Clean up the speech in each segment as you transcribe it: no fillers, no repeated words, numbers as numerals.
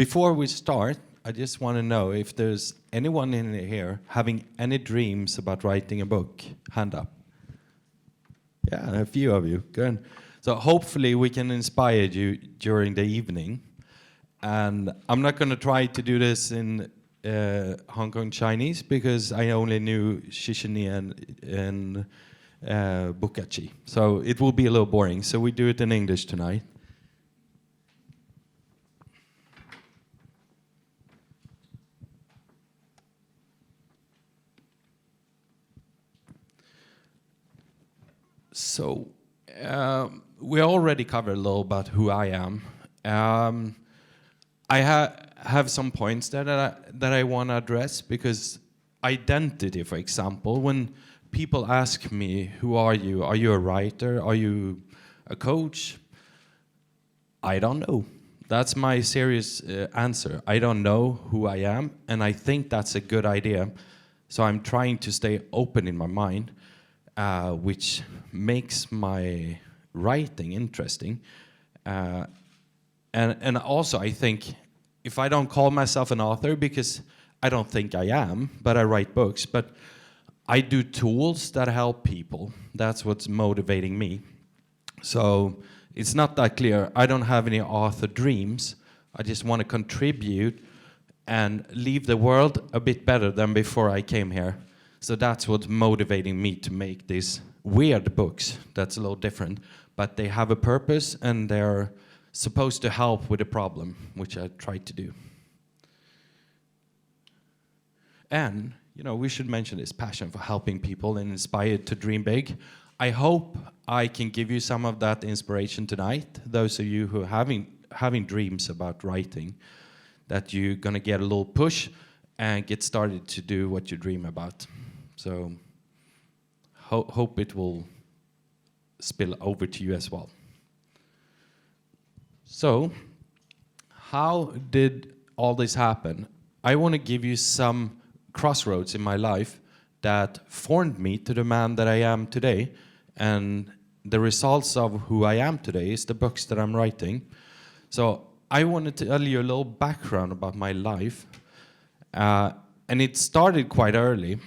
Before we start, I just want to know if there's anyone in here having any dreams about writing a book. Hand up. Yeah, a few of you. Good. So hopefully we can inspire you during the evening. And I'm not going to try to do this in Hong Kong Chinese because I only knew Shishini and Bukachi. So it will be a little boring. So we do it in English tonight. So we already covered a little about who I am. I have some points that I want to address because identity, for example, when people ask me, who are you? Are you a writer? Are you a coach? I don't know. That's my serious answer. I don't know who I am, and I think that's a good idea. So I'm trying to stay open in my mind, which makes my writing interesting. And also, I think if I don't call myself an author, because I don't think I am, but I write books, but I do tools that help people. That's what's motivating me. So it's not that clear. I don't have any author dreams. I just want to contribute and leave the world a bit better than before I came here. So that's what's motivating me to make these weird books. That's a little different, but they have a purpose and they're supposed to help with a problem, which I try to do. And, you know, we should mention this passion for helping people and inspired to dream big. I hope I can give you some of that inspiration tonight, those of you who are having dreams about writing, that you're going to get a little push and get started to do what you dream about. So hope it will spill over to you as well. So how did all this happen? I want to give you some crossroads in my life that formed me to the man that I am today. And the results of who I am today is the books that I'm writing. So I want to tell you a little background about my life. And it started quite early.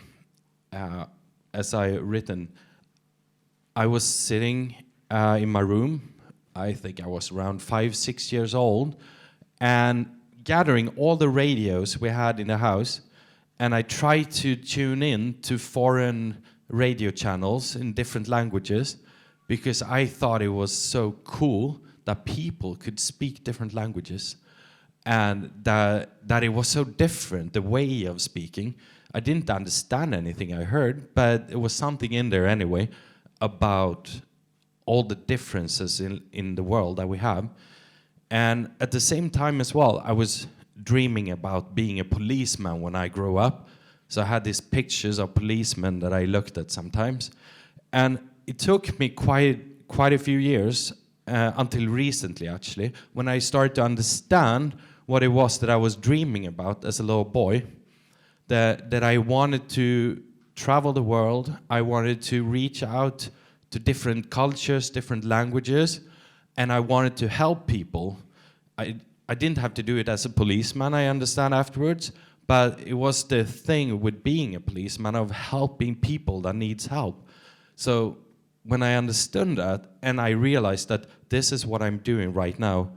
As I written, I was sitting in my room. I think I was around 5, 6 years old, and gathering all the radios we had in the house, and I tried to tune in to foreign radio channels in different languages because I thought it was so cool that people could speak different languages and that it was so different, the way of speaking. I didn't understand anything I heard, but it was something in there anyway about all the differences in the world that we have. And at the same time as well, I was dreaming about being a policeman when I grew up. So I had these pictures of policemen that I looked at sometimes. And it took me quite a few years, until recently actually, when I started to understand what it was that I was dreaming about as a little boy, that I wanted to travel the world, I wanted to reach out to different cultures, different languages, and I wanted to help people. I didn't have to do it as a policeman, I understand afterwards, but it was the thing with being a policeman of helping people that needs help. So when I understood that, and I realized that this is what I'm doing right now,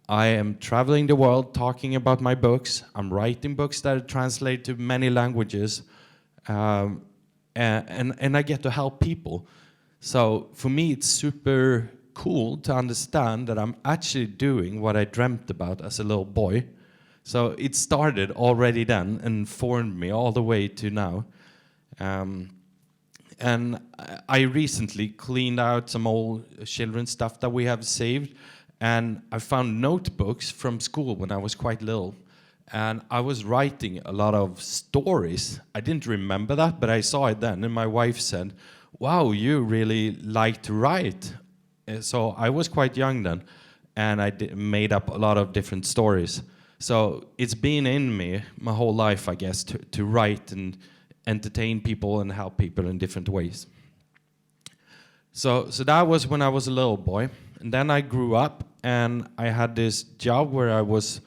I am traveling the world talking about my books, I'm writing books that are translated to many languages, and I get to help people. So for me, it's super cool to understand that I'm actually doing what I dreamt about as a little boy. So it started already then and formed me all the way to now. And I recently cleaned out some old children's stuff that we have saved. And I found notebooks from school when I was quite little. And I was writing a lot of stories. I didn't remember that, but I saw it then. And my wife said, wow, you really like to write. So I was quite young then, and I made up a lot of different stories. So it's been in me my whole life, I guess, to write and entertain people and help people in different ways. So that was when I was a little boy. And then I grew up, and I had this job where I was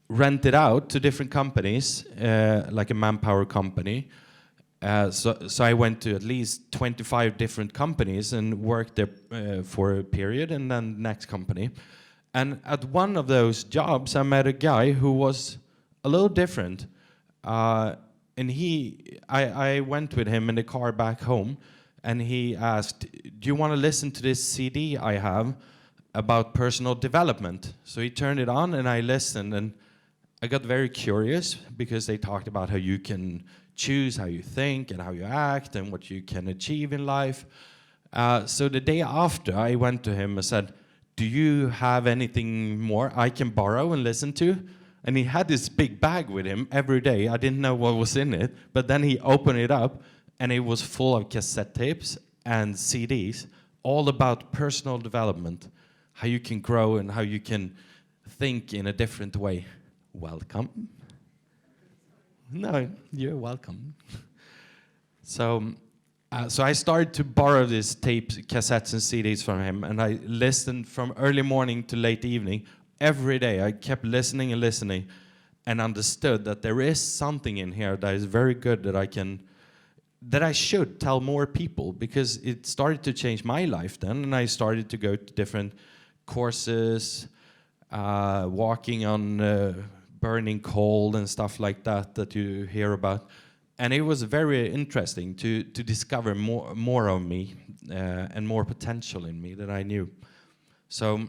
rented out to different companies, like a manpower company. So I went to at least 25 different companies and worked there for a period, and then next company. And at one of those jobs, I met a guy who was a little different. And I went with him in the car back home, and he asked, "Do you want to listen to this CD I have about personal development?" So he turned it on, and I listened, and I got very curious because they talked about how you can choose how you think and how you act and what you can achieve in life. So the day after, I went to him and said, "Do you have anything more I can borrow and listen to?" And he had this big bag with him every day. I didn't know what was in it, but then he opened it up, and it was full of cassette tapes and CDs, all about personal development, how you can grow and how you can think in a different way. Welcome. No, you're welcome. So I started to borrow these tapes, cassettes, and CDs from him, and I listened from early morning to late evening. Every day I kept listening and listening, and understood that there is something in here that is very good that I should tell more people, because it started to change my life then, and I started to go to different courses, walking on burning coal and stuff like that you hear about. And it was very interesting to discover more of me and more potential in me that I knew. So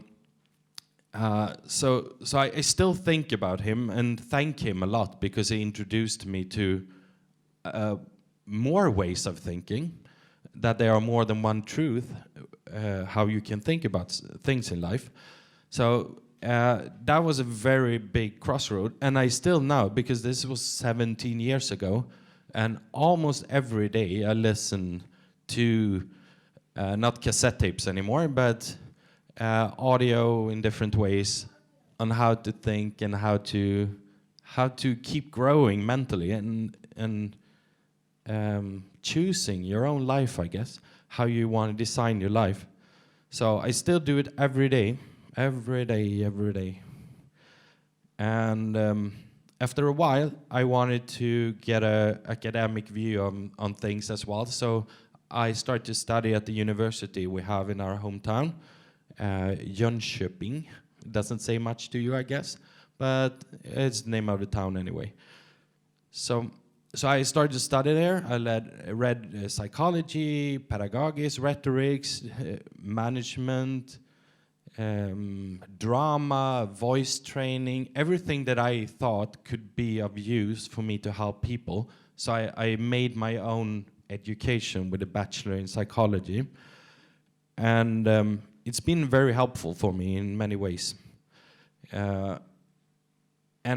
I still think about him and thank him a lot, because he introduced me to more ways of thinking, that there are more than one truth, how you can think about things in life. So that was a very big crossroad, and I still now, because this was 17 years ago, and almost every day I listen to not cassette tapes anymore, but audio in different ways on how to think and how to keep growing mentally and choosing your own life, I guess, how you want to design your life. So I still do it every day. And after a while, I wanted to get an academic view on things as well. So I started to study at the university we have in our hometown, Jönköping. It doesn't say much to you, I guess, but it's the name of the town anyway. So I started to study there. I read psychology, pedagogics, rhetorics, management, drama, voice training, everything that I thought could be of use for me to help people. So I made my own education with a bachelor in psychology. And it's been very helpful for me in many ways. And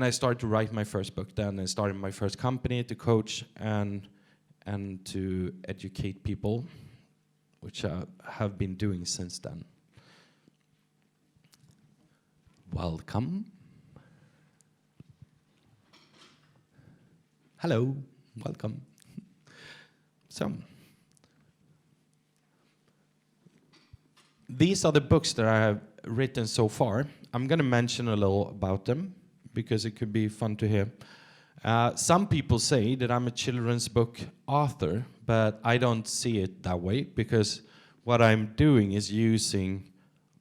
I started to write my first book then, and started my first company to coach and to educate people, which I have been doing since then. Welcome. Hello, welcome. So, these are the books that I have written so far. I'm going to mention a little about them, because it could be fun to hear. Some people say that I'm a children's book author, but I don't see it that way, because what I'm doing is using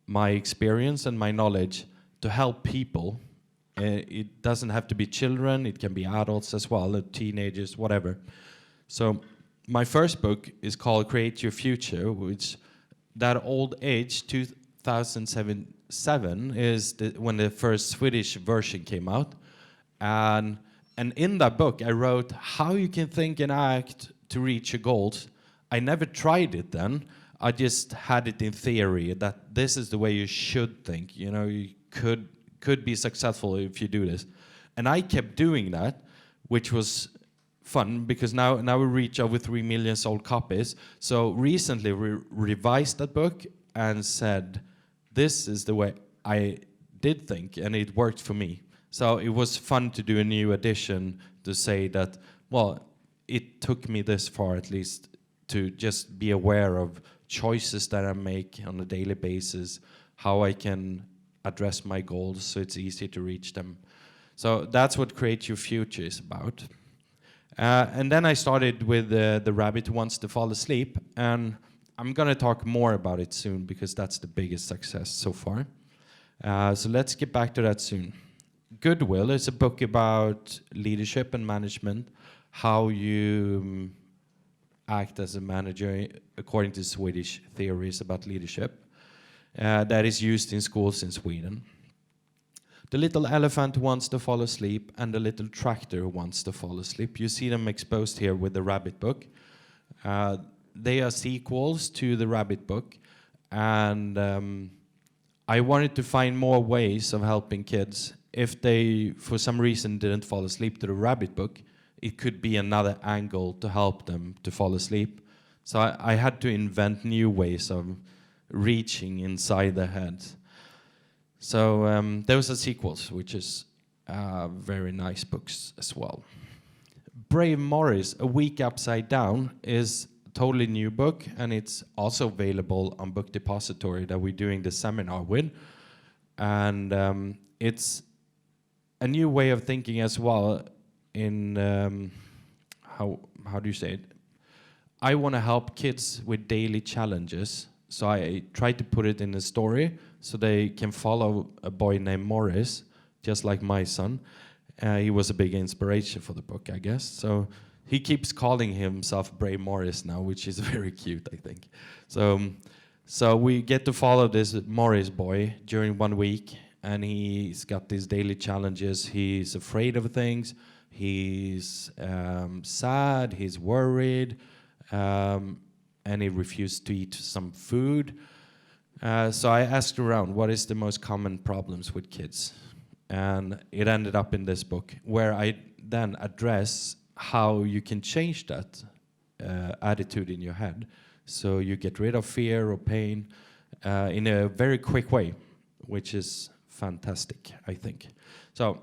my experience and my knowledge to help people. It doesn't have to be children, it can be adults as well, teenagers, whatever. So my first book is called Create Your Future, which that old age, 2007 is when the first Swedish version came out. And in that book, I wrote how you can think and act to reach your goals. I never tried it then. I just had it in theory that this is the way you should think. You know, you could be successful if you do this. And I kept doing that, which was fun, because now we reach over 3 million sold copies. So recently we revised that book and said, this is the way I did think, and it worked for me. So it was fun to do a new edition to say that, well, it took me this far at least to just be aware of choices that I make on a daily basis, how I can address my goals so it's easy to reach them. So that's what Create Your Future is about. And then I started with The Rabbit Who Wants to Fall Asleep, and I'm going to talk more about it soon because that's the biggest success so far. So let's get back to that soon. Goodwill is a book about leadership and management, how you act as a manager according to Swedish theories about leadership, that is used in schools in Sweden. The Little Elephant Who Wants to Fall Asleep and The Little Tractor Who Wants to Fall Asleep. You see them exposed here with the Rabbit book. They are sequels to the Rabbit book, and I wanted to find more ways of helping kids. If they, for some reason, didn't fall asleep to the Rabbit book, it could be another angle to help them to fall asleep. So I had to invent new ways of reaching inside their heads. So those are sequels, which is very nice books as well. Bray Maurice, A Week Upside Down, is a totally new book, and it's also available on Book Depository that we're doing the seminar with. And it's a new way of thinking as well in, how do you say it? I want to help kids with daily challenges. So I try to put it in a story so they can follow a boy named Morris, just like my son. He was a big inspiration for the book, I guess. So he keeps calling himself Bray Maurice now, which is very cute, I think. So we get to follow this Morris boy during 1 week, and he's got these daily challenges. He's afraid of things. He's sad. He's worried. And he refused to eat some food. So I asked around, what is the most common problems with kids? And it ended up in this book, where I then address how you can change that attitude in your head, so you get rid of fear or pain in a very quick way, which is fantastic, I think. So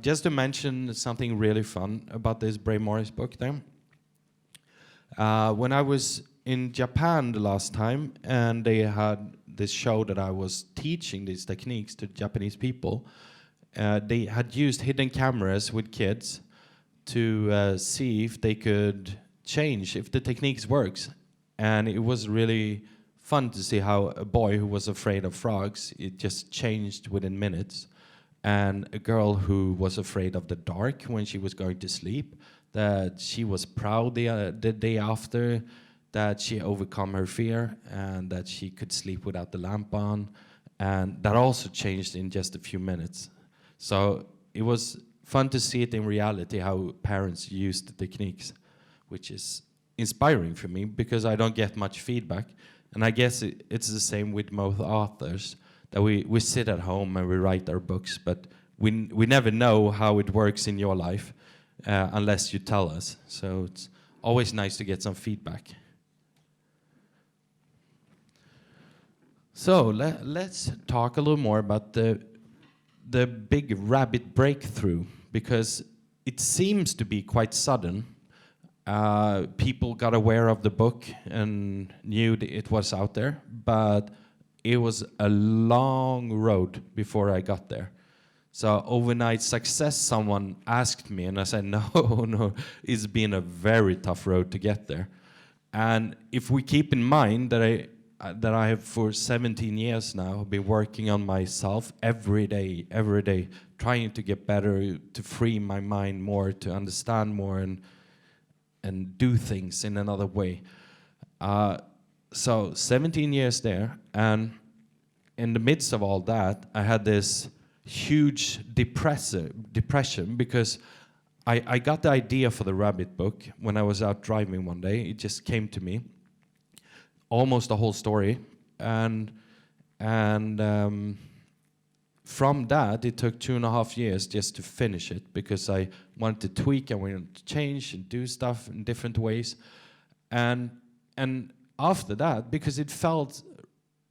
just to mention something really fun about this Bray Maurice book then. When I was in Japan the last time, and they had this show that I was teaching these techniques to Japanese people, they had used hidden cameras with kids to see if they could change, if the techniques works. And it was really fun to see how a boy who was afraid of frogs, it just changed within minutes. And a girl who was afraid of the dark when she was going to sleep, that she was proud the day after that she overcome her fear and that she could sleep without the lamp on. And that also changed in just a few minutes. So it was fun to see it in reality, how parents use the techniques, which is inspiring for me because I don't get much feedback. And I guess it's the same with most authors, that we sit at home and we write our books, but we never know how it works in your life unless you tell us. So it's always nice to get some feedback. So let's talk a little more about the big rabbit breakthrough, because it seems to be quite sudden. People got aware of the book and knew that it was out there, but it was a long road before I got there. So overnight success, someone asked me, and I said, no, it's been a very tough road to get there. And if we keep in mind that I have for 17 years now been working on myself every day, trying to get better, to free my mind more, to understand more, and do things in another way. So 17 years there, and in the midst of all that, I had this huge depression because I got the idea for the rabbit book when I was out driving one day. It just came to me, almost the whole story, and from that it took 2.5 years just to finish it, because I wanted to tweak, I wanted to change and do stuff in different ways, and after that, because it felt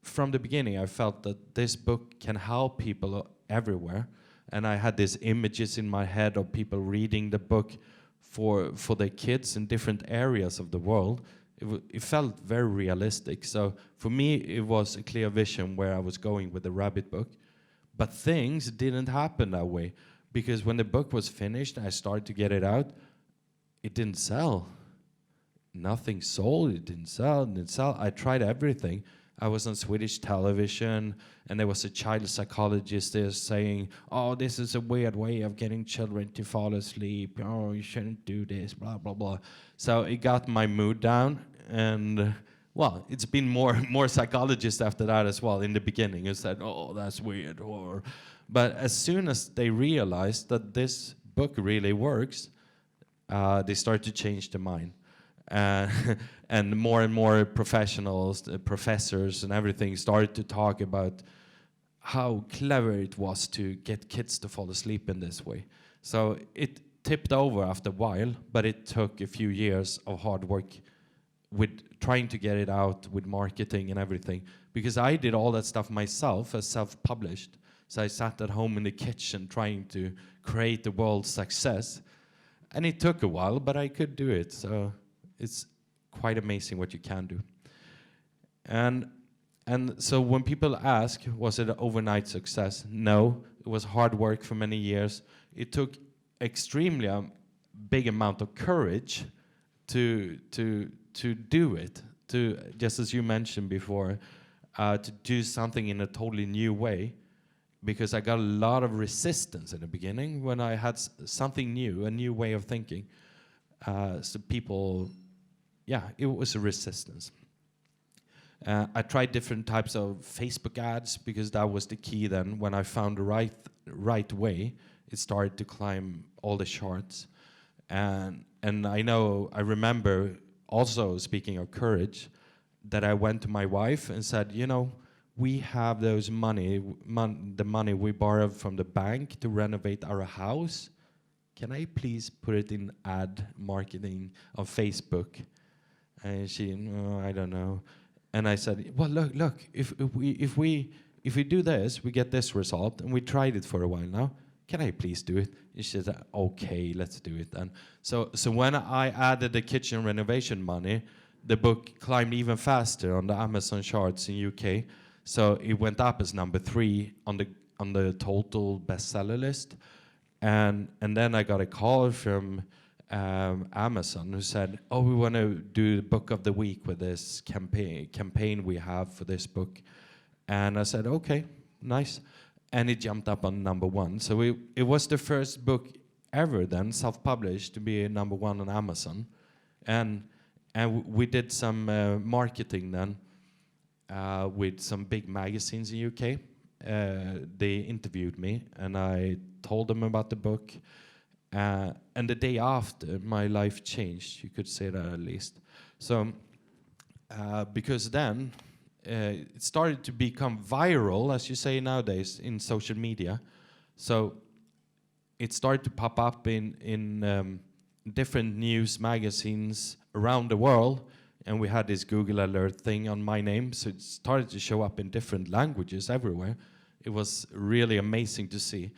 from the beginning, I felt that this book can help people everywhere, and I had these images in my head of people reading the book for their kids in different areas of the world. It felt very realistic. So for me, it was a clear vision where I was going with the rabbit book. But things didn't happen that way, because when the book was finished, I started to get it out. It didn't sell. Nothing sold. It didn't sell. It didn't sell. I tried everything. I was on Swedish television, and there was a child psychologist there saying, "Oh, this is a weird way of getting children to fall asleep. Oh, you shouldn't do this, blah, blah, blah." So it got my mood down, and, well, it's been more psychologists after that as well. In the beginning, who said, "Oh, that's weird." But as soon as they realized that this book really works, they start to change their mind. And more professionals, professors and everything started to talk about how clever it was to get kids to fall asleep in this way. So it tipped over after a while, but it took a few years of hard work with trying to get it out with marketing and everything, because I did all that stuff myself as self-published. So I sat at home in the kitchen trying to create the world's success. And it took a while, but I could do it. So it's quite amazing what you can do. And so when people ask, was it an overnight success? No, it was hard work for many years. It took extremely big amount of courage to do it, to, just as you mentioned before, to do something in a totally new way. Because I got a lot of resistance in the beginning when I had something new, a new way of thinking. So people, it was a resistance. I tried different types of Facebook ads, because that was the key then. When I found the right way, it started to climb all the charts. And I remember also, speaking of courage, that I went to my wife and said, we have those the money we borrowed from the bank to renovate our house. Can I please put it in ad marketing on Facebook? And she, no, I don't know. And I said, well, look, if we do this, we get this result, and we tried it for a while now. Can I please do it? And she said, okay, let's do it then. So when I added the kitchen renovation money, the book climbed even faster on the Amazon charts in UK. So it went up as number 3 on the total bestseller list. And then I got a call from Amazon who said, oh, we want to do the book of the week with this campaign we have for this book. And I said, okay, nice. And it jumped up on number 1. So it was the first book ever then, self-published, to be number 1 on Amazon. And we did some marketing then with some big magazines in UK. They interviewed me, and I told them about the book. And the day after, my life changed, you could say that at least. So, because then it started to become viral, as you say nowadays, in social media. So it started to pop up in different news magazines around the world, and we had this Google alert thing on my name, so it started to show up in different languages everywhere. It was really amazing to see.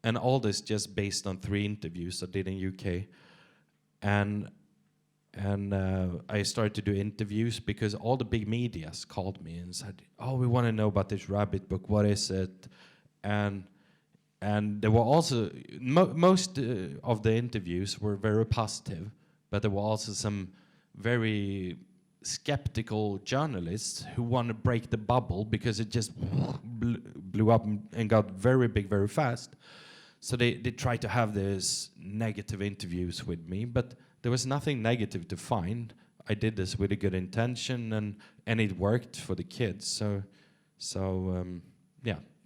And all this just based on 3 interviews I did in UK. And I started to do interviews because all the big medias called me and said, oh, we want to know about this rabbit book, what is it? And there were also, most of the interviews were very positive, but there were also some very skeptical journalists who want to break the bubble because it just blew up and got very big very fast. So they tried to have these negative interviews with me, but there was nothing negative to find. I did this with a good intention, and it worked for the kids. So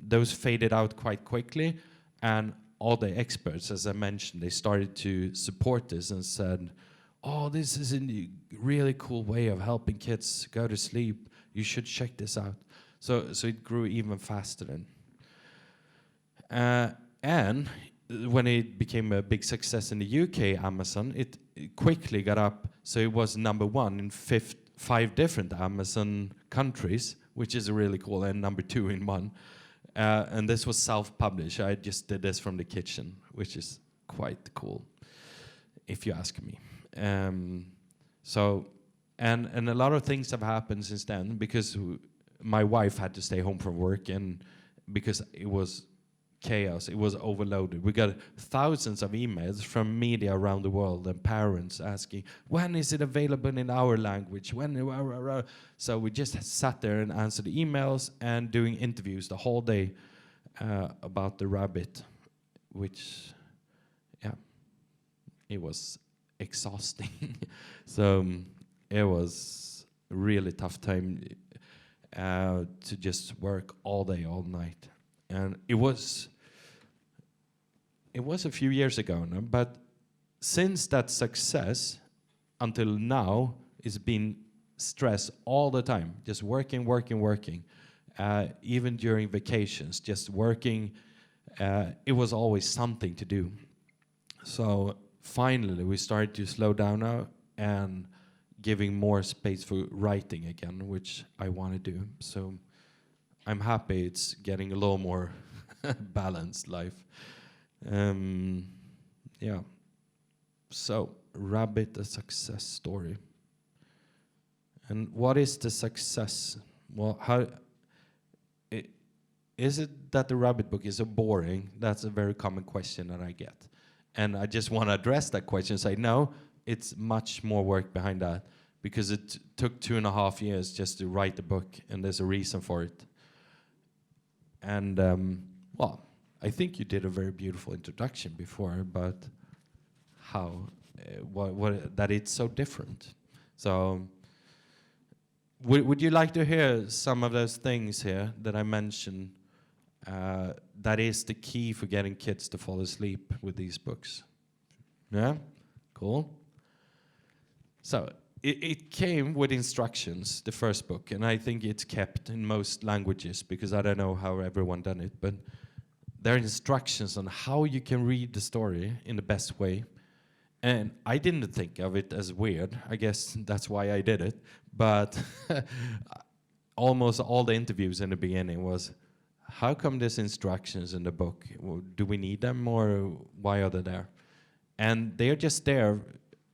those faded out quite quickly, and all the experts, as I mentioned, they started to support this and said, oh, this is a really cool way of helping kids go to sleep. You should check this out. So it grew even faster then. And when it became a big success in the UK, Amazon, it quickly got up. So it was number 1 in 5 different Amazon countries, which is really cool, and number 2 in 1. And this was self-published. I just did this from the kitchen, which is quite cool, if you ask me. And a lot of things have happened since then, because my wife had to stay home from work, and because it was chaos, it was overloaded. We got thousands of emails from media around the world and parents asking, when is it available in our language? When? So we just sat there and answered emails and doing interviews the whole day about the rabbit, which, yeah, it was exhausting. So it was a really tough time to just work all day, all night. And it was a few years ago now, but since that success until now, it's been stress all the time, just working. Even during vacations, just working. It was always something to do. So finally, we started to slow down now and giving more space for writing again, which I want to do. So I'm happy it's getting a little more balanced life. Yeah. So, Rabbit, a success story. And what is the success? Well, is it that the Rabbit book is so boring? That's a very common question that I get. And I just want to address that question and say, no, it's much more work behind that, because it took 2.5 years just to write the book, and there's a reason for it. And, well, I think you did a very beautiful introduction before, but how, that it's so different. So, would you like to hear some of those things here that I mentioned that is the key for getting kids to fall asleep with these books? Yeah? Cool. So, it came with instructions, the first book, and I think it's kept in most languages, because I don't know how everyone done it, but there are instructions on how you can read the story in the best way. And I didn't think of it as weird. I guess that's why I did it. But almost all the interviews in the beginning was, how come there's instructions in the book? Do we need them, or why are they there? And they're just there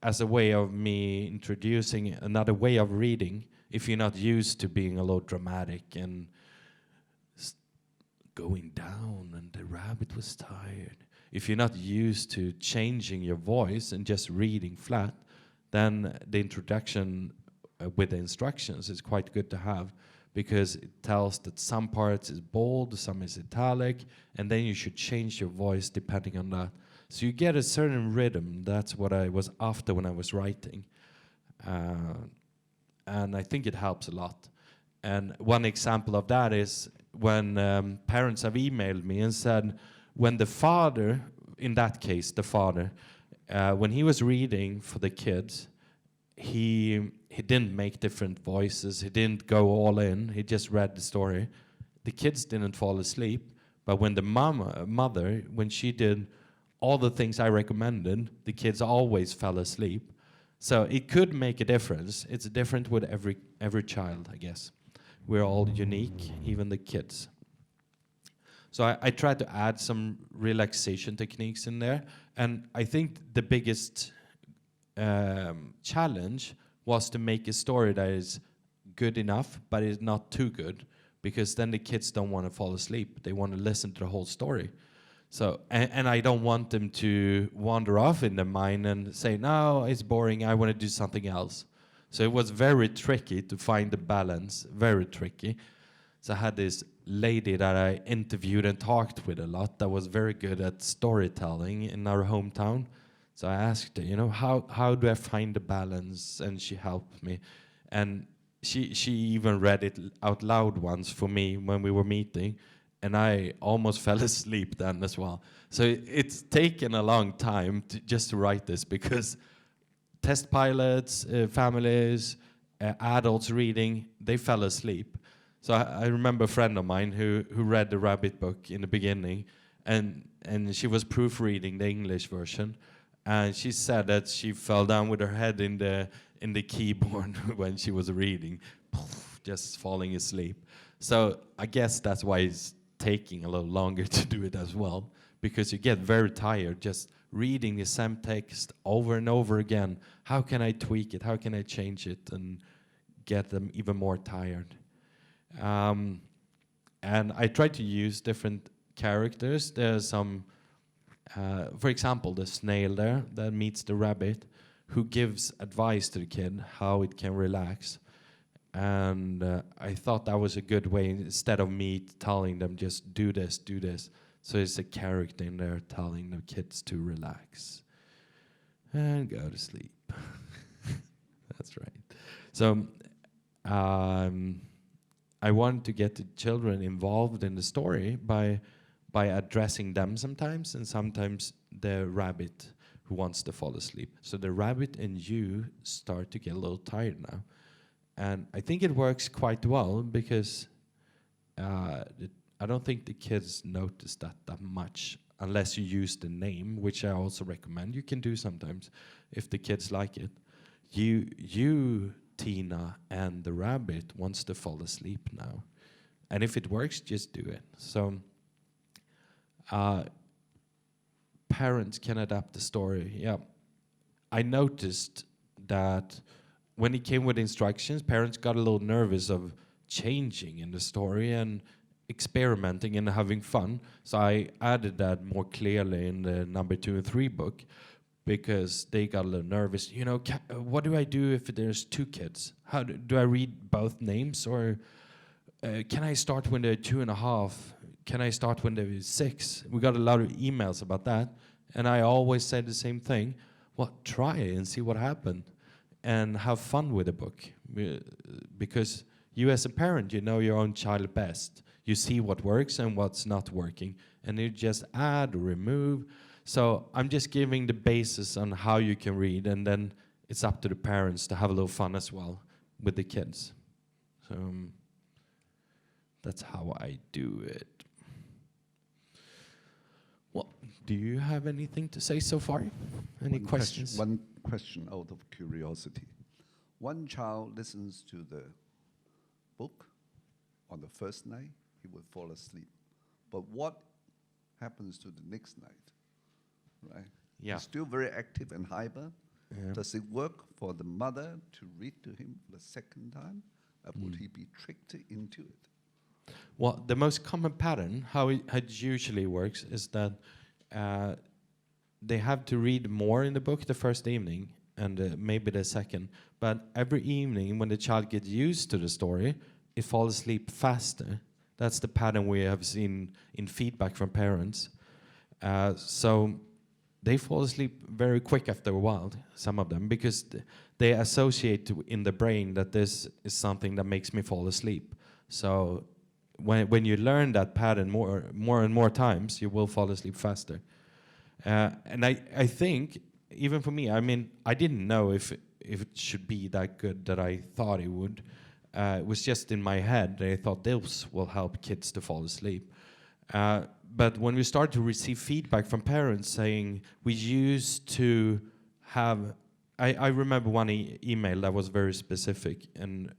as a way of me introducing another way of reading, if you're not used to being a little dramatic and going down and the rabbit was tired. If you're not used to changing your voice and just reading flat, then the introduction with the instructions is quite good to have, because it tells that some parts is bold, some is italic, and then you should change your voice depending on that. So you get a certain rhythm. That's what I was after when I was writing. And I think it helps a lot. And one example of that is when parents have emailed me and said, when the father, in that case, the father, when he was reading for the kids, he didn't make different voices. He didn't go all in. He just read the story. The kids didn't fall asleep. But when the mother, when she did all the things I recommended, the kids always fell asleep. So it could make a difference. It's different with every child, I guess. We're all unique, even the kids. So I tried to add some relaxation techniques in there. And I think the biggest challenge was to make a story that is good enough, but is not too good, because then the kids don't want to fall asleep. They want to listen to the whole story. So, and I don't want them to wander off in their mind and say, no, it's boring, I want to do something else. So it was very tricky to find the balance, very tricky. So I had this lady that I interviewed and talked with a lot that was very good at storytelling in our hometown. So I asked her, how do I find the balance? And she helped me. And she even read it out loud once for me when we were meeting. And I almost fell asleep then as well. So it's taken a long time just to write this, because test pilots, families, adults reading, they fell asleep. So I remember a friend of mine who read the Rabbit book in the beginning, and she was proofreading the English version, and she said that she fell down with her head in the keyboard when she was reading, just falling asleep. So I guess that's why it's taking a little longer to do it as well, because you get very tired just reading the same text over and over again. How can I tweak it? How can I change it and get them even more tired? And I try to use different characters. There's some, for example, the snail there that meets the rabbit, who gives advice to the kid how it can relax. And I thought that was a good way, instead of me telling them just do this, do this. So it's a character in there telling the kids to relax and go to sleep. That's right. So I want to get the children involved in the story by addressing them sometimes, and sometimes the rabbit who wants to fall asleep. So the rabbit and you start to get a little tired now. And I think it works quite well, because I don't think the kids notice that much, unless you use the name, which I also recommend. You can do sometimes if the kids like it. You, Tina, and the rabbit wants to fall asleep now. And if it works, just do it. So parents can adapt the story. Yeah, I noticed that when it came with instructions, parents got a little nervous of changing in the story and experimenting and having fun. So I added that more clearly in the number 2 and 3 book, because they got a little nervous. You know, what do I do if there's 2 kids? How do I read both names, or can I start when they're 2.5? Can I start when they're 6? We got a lot of emails about that, and I always say the same thing. Well, try it and see what happens, and have fun with the book, because you as a parent, you know your own child best. You see what works and what's not working, and you just add or remove. So I'm just giving the basis on how you can read, and then it's up to the parents to have a little fun as well with the kids. So that's how I do it. Well, do you have anything to say so far? Any questions? One question out of curiosity. One child listens to the book on the first night, he will fall asleep. But what happens to the next night? Right? Yeah. He's still very active and hyper. Yeah. Does it work for the mother to read to him for the second time? Or would he be tricked into it? Well, the most common pattern, how it usually works, is that they have to read more in the book the first evening, and maybe the second. But every evening, when the child gets used to the story, it falls asleep faster. That's the pattern we have seen in feedback from parents. So they fall asleep very quick after a while, some of them, because they associate in the brain that this is something that makes me fall asleep. So when you learn that pattern more and more times, you will fall asleep faster. And I think, even for me, I mean, I didn't know if it should be that good that I thought it would. It was just in my head. I thought this will help kids to fall asleep. But when we start to receive feedback from parents saying, we used to have, I remember one email that was very specific, and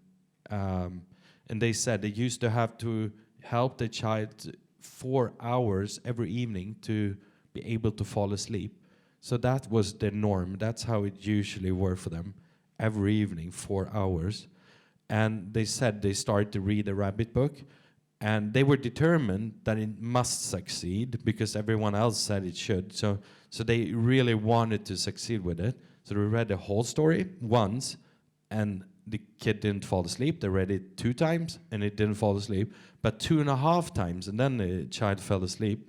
they said they used to have to help the child 4 hours every evening to be able to fall asleep. So that was the norm. That's how it usually worked for them. Every evening, 4 hours. And they said they started to read a rabbit book, and they were determined that it must succeed because everyone else said it should. So they really wanted to succeed with it. So they read the whole story once, and the kid didn't fall asleep. They read it 2 times, and it didn't fall asleep. But 2.5 times, and then the child fell asleep.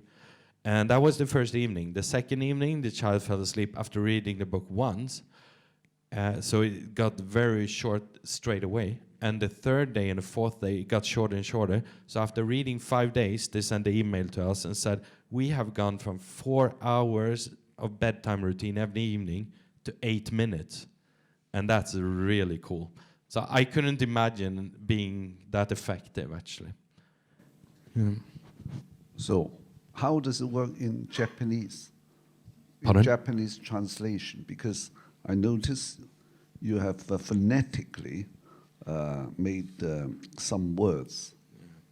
And that was the first evening. The second evening, the child fell asleep after reading the book once. So it got very short straight away. And the third day and the fourth day, it got shorter and shorter. So after reading 5 days, they sent an email to us and said, we have gone from 4 hours of bedtime routine every evening to 8 minutes. And that's really cool. So I couldn't imagine being that effective, actually. Yeah. So how does it work in Japanese? Pardon? In Japanese translation, because I notice you have phonetically made some words,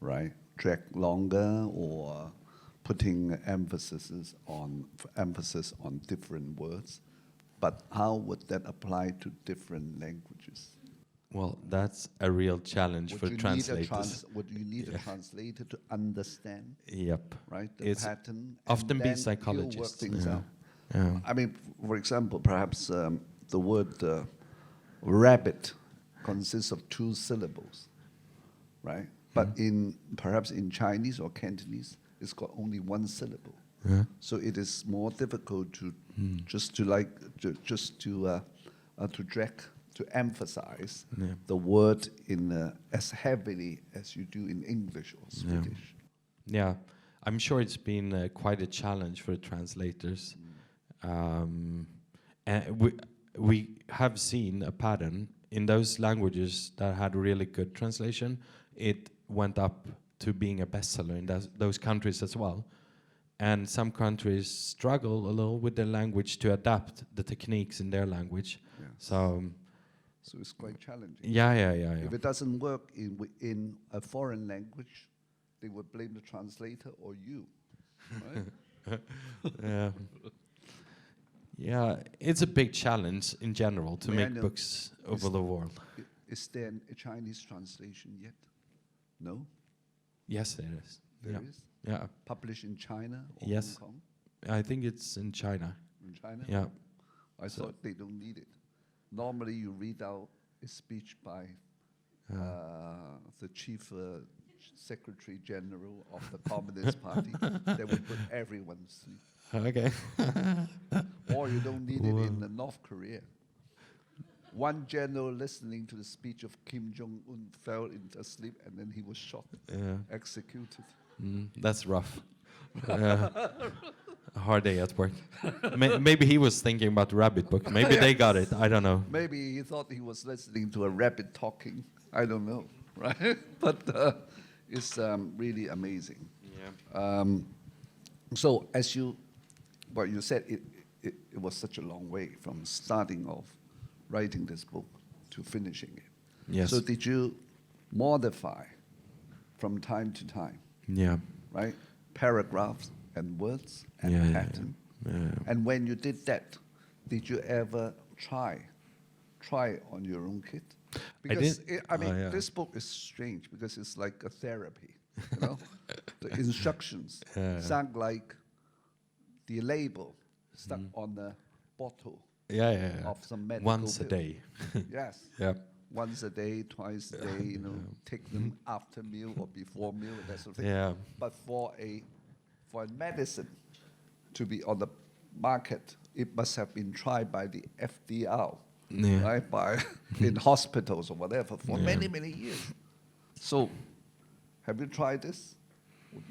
right? drag longer or putting emphasis on different words. But how would that apply to different languages? Well, that's a real challenge for translators. Would you need a translator to understand? Yep. Right, the pattern. Often and be then psychologists. Work things out. Yeah. I mean, for example, perhaps the word rabbit consists of 2 syllables, right? But perhaps in Chinese or Cantonese, it's got only 1 syllable. Yeah. So it is more difficult to to emphasize the word in as heavily as you do in English or Swedish. Yeah, I'm sure it's been quite a challenge for translators. And we have seen a pattern in those languages that had really good translation. It went up to being a bestseller in those countries as well. And some countries struggle a little with their language to adapt the techniques in their language. Yes. So it's quite challenging. Yeah. If it doesn't work in a foreign language, they would blame the translator or you, right? Yeah. Yeah, it's a big challenge in general to make books over the world. Is there a Chinese translation yet? No? Yes, there is. There is? Yeah. Published in China or Yes. Hong Kong? I think it's in China. In China? Yeah. I thought they don't need it. Normally you read out a speech by the chief secretary general of the Communist Party. They would put everyone to sleep. Okay. Or you don't need it in North Korea. One general listening to the speech of Kim Jong-un fell into sleep and then he was shot, executed. That's rough. A hard day at work. Maybe he was thinking about the rabbit book. Maybe they got it. I don't know. Maybe he thought he was listening to a rabbit talking. I don't know, right? But it's really amazing. Yeah. So as you said, it was such a long way from starting off writing this book to finishing it. Yes. So did you modify from time to time? Yeah. Right? Paragraphs and words and pattern. Yeah. And when you did that, did you ever try on your own kid? Because this book is strange because it's like a therapy. You know, the instructions sound like the label stuck on the bottle of some medical Once pill. a day. Yes. Yeah. Once a day, twice a day, take them after meal or before meal, that sort of thing. Yeah. But for a medicine to be on the market, it must have been tried by the FDR, right? In hospitals or whatever for many, many years. So, have you tried this?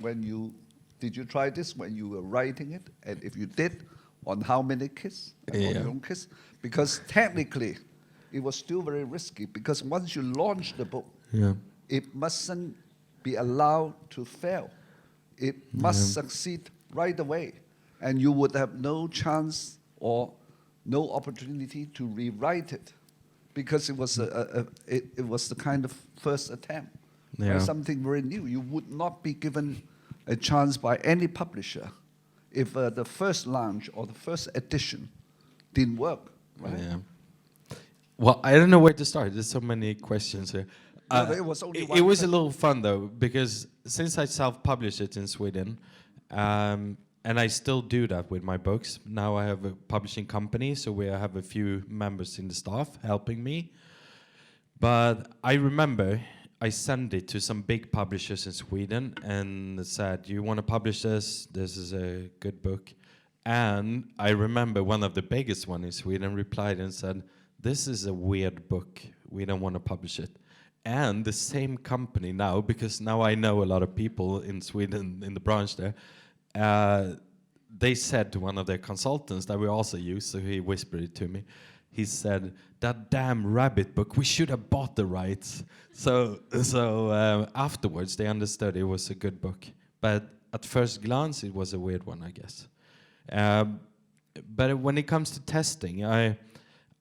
Did you try this when you were writing it? And if you did, on how many kids? On your own kids? Because technically, it was still very risky because once you launch the book, it mustn't be allowed to fail. It must succeed right away. And you would have no chance or no opportunity to rewrite it because it was it was the kind of first attempt. Right? Something very new. You would not be given a chance by any publisher if the first launch or the first edition didn't work. Right? Yeah. Well, I don't know where to start. There's so many questions here. It was only one it was a question. little fun though, because since I self-published it in Sweden, and I still do that with my books. Now I have a publishing company, so we have a few members in the staff helping me. But I remember I sent it to some big publishers in Sweden and said, "Do you want to publish this? This is a good book." And I remember one of the biggest one in Sweden replied and said, "This is a weird book. We don't want to publish it." And the same company now, because now I know a lot of people in Sweden in the branch there, they said to one of their consultants that we also use, so he whispered it to me. He said, "That damn rabbit book, we should have bought the rights." So afterwards they understood it was a good book. But at first glance it was a weird one, I guess. But when it comes to testing, I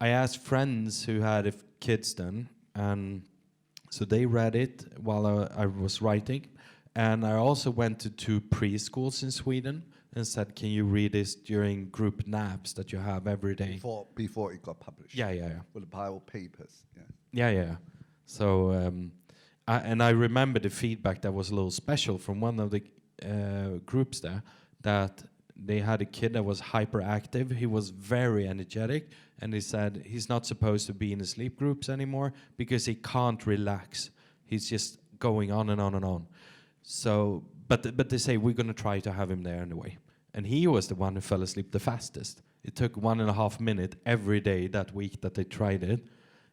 asked friends who had kids then, and so they read it while I was writing, And I also went to 2 preschools in Sweden and said, can you read this during group naps that you have every day? Before it got published. Yeah. With a pile of papers. Yeah. So, and I remember the feedback that was a little special from one of the groups there, that they had a kid that was hyperactive. He was very energetic, and he said he's not supposed to be in the sleep groups anymore because he can't relax. He's just going on and on and on. So, but they say we're going to try to have him there anyway. And he was the one who fell asleep the fastest. It took 1.5 minutes every day that week that they tried it.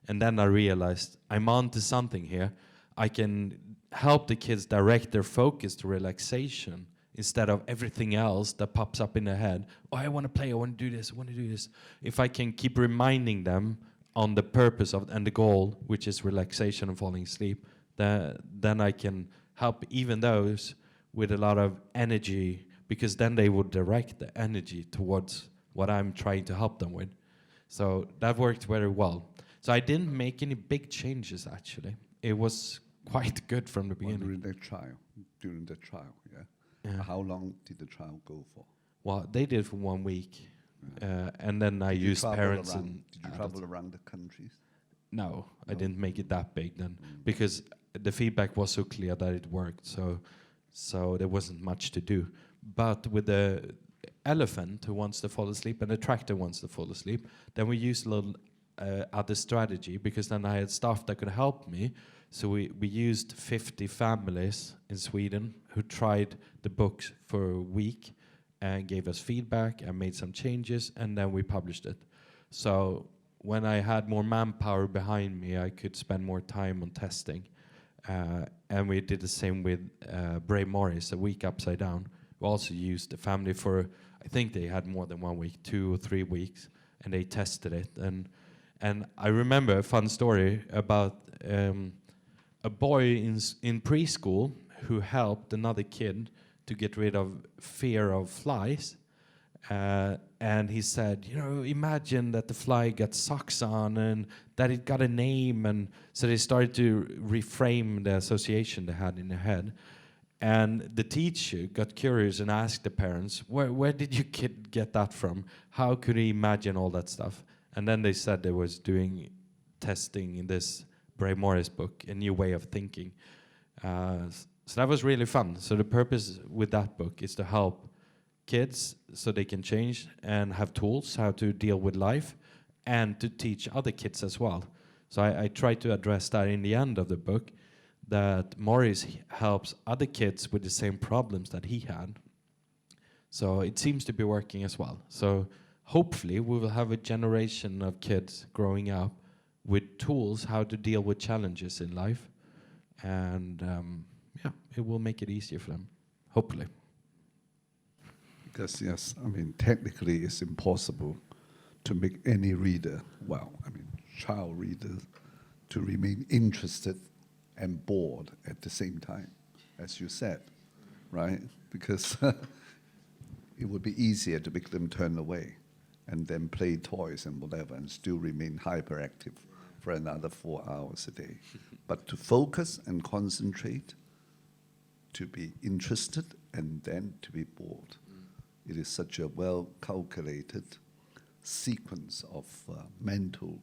And then I realized I'm on to something here. I can help the kids direct their focus to relaxation instead of everything else that pops up in their head. Oh, I want to play, I want to do this, I want to do this. If I can keep reminding them on the purpose of and the goal, which is relaxation and falling asleep, then I can help even those with a lot of energy, because then they would direct the energy towards what I'm trying to help them with. So that worked very well. So I didn't make any big changes, actually. It was quite good from the beginning. During the trial, yeah. How long did the trial go for? Well, they did for 1 week. And then I used parents and did you travel around the countries? No, I didn't make it that big then, because the feedback was so clear that it worked. So there wasn't much to do. But with the elephant who wants to fall asleep and the tractor wants to fall asleep, then we used a little other strategy, because then I had staff that could help me. So we used 50 families in Sweden who tried the books for a week and gave us feedback and made some changes, and then we published it. So when I had more manpower behind me, I could spend more time on testing. And we did the same with Bray Maurice, A Week Upside Down. We also used the family for, I think they had more than 1 week, 2 or 3 weeks, and they tested it. And I remember a fun story about a boy in preschool who helped another kid to get rid of fear of flies. And he said, imagine that the fly got socks on and that it got a name. And so they started to reframe the association they had in their head. And the teacher got curious and asked the parents, where did your kid get that from? How could he imagine all that stuff? And then they said they was doing testing in this Bray Maurice book, A New Way of Thinking. So that was really fun. So the purpose with that book is to help kids so they can change and have tools how to deal with life, and to teach other kids as well. So I try to address that in the end of the book, that Maurice helps other kids with the same problems that he had. So it seems to be working as well. So hopefully we will have a generation of kids growing up with tools how to deal with challenges in life. And it will make it easier for them, hopefully. Because, yes, technically it's impossible to make any reader, child readers, to remain interested and bored at the same time, as you said, right? Because it would be easier to make them turn away and then play toys and whatever and still remain hyperactive for another 4 hours a day. But to focus and concentrate, to be interested and then to be bored. It is such a well-calculated sequence of mental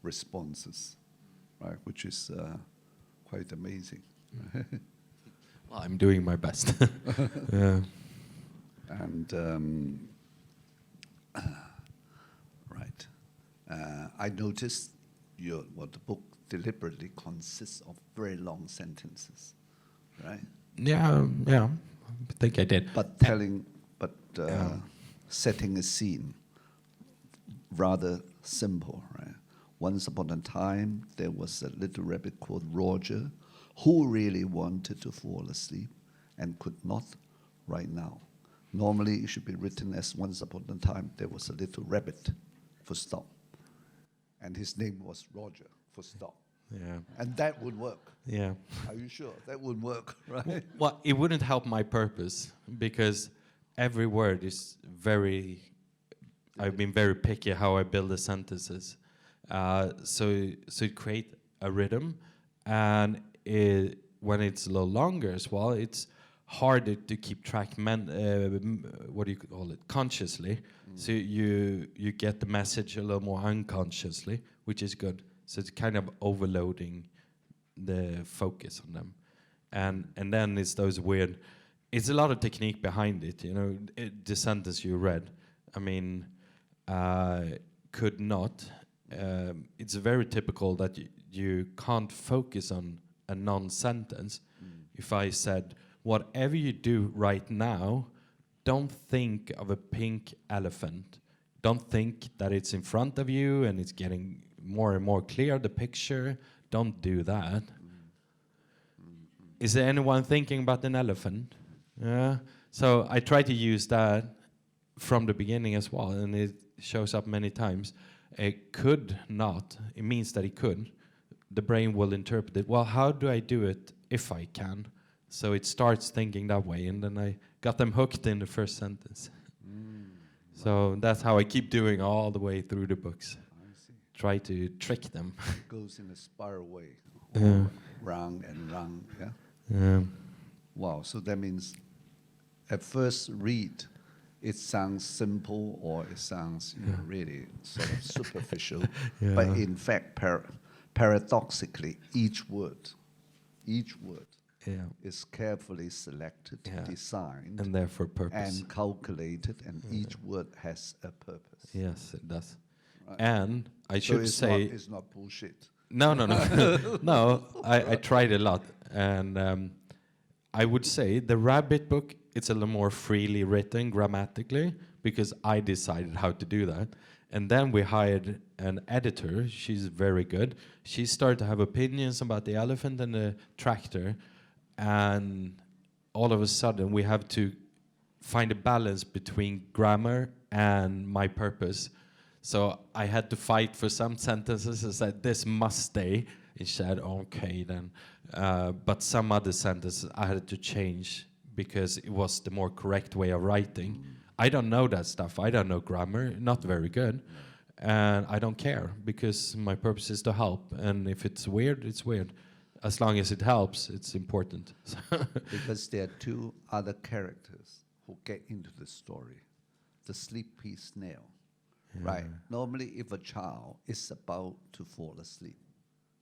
responses, right? Which is quite amazing. Well, I'm doing my best. Yeah. And right, I noticed the book deliberately consists of very long sentences, right? Yeah, I think I did. But setting a scene, rather simple, right? Once upon a time, there was a little rabbit called Roger who really wanted to fall asleep and could not right now. Normally, it should be written as once upon a time, there was a little rabbit, full stop. And his name was Roger, full stop. Yeah. And that would work. Yeah. Are you sure? That would work, right? Well, it wouldn't help my purpose, because every word is I've been very picky how I build the sentences. So create a rhythm, and when it's a little longer as well, it's harder to keep track. What do you call it? Consciously. So you get the message a little more unconsciously, which is good. So it's kind of overloading the focus on them, and then it's those weird. It's a lot of technique behind it, you know. The sentence you read, I mean, could not. It's very typical that you can't focus on a non-sentence. If I said, whatever you do right now, don't think of a pink elephant. Don't think that it's in front of you and it's getting more and more clear, the picture. Don't do that. Is there anyone thinking about an elephant? Yeah. So I try to use that from the beginning as well, and it shows up many times. It could not. It means that it could. The brain will interpret it. Well, how do I do it if I can? So it starts thinking that way, and then I got them hooked in the first sentence. So that's how I keep doing all the way through the books. I see. Try to trick them. It goes in a spiral way, Yeah. round and round. Yeah. Yeah. Wow. So that means, at first read, it sounds simple or it sounds really sort of superficial, Yeah. but in fact, paradoxically, each word Yeah. is carefully selected, Yeah. designed, And there for purpose. and calculated, and each word has a purpose. Yes, it does. Right. And I So should say, it's not bullshit. no. No, I tried a lot. And I would say the Rabbit book, it's a little more freely written grammatically because I decided how to do that. And then we hired an editor. She's very good. She started to have opinions about the elephant and the tractor. And all of a sudden, we have to find a balance between grammar and my purpose. So I had to fight for some sentences. I said, this must stay. He said, okay, then. But some other sentences I had to change because it was the more correct way of writing. I don't know that stuff. I don't know grammar, not very good. And I don't care because my purpose is to help. And if it's weird, it's weird. As long as it helps, it's important. Because there are two other characters who get into the story. The sleepy snail, right? Normally, if a child is about to fall asleep,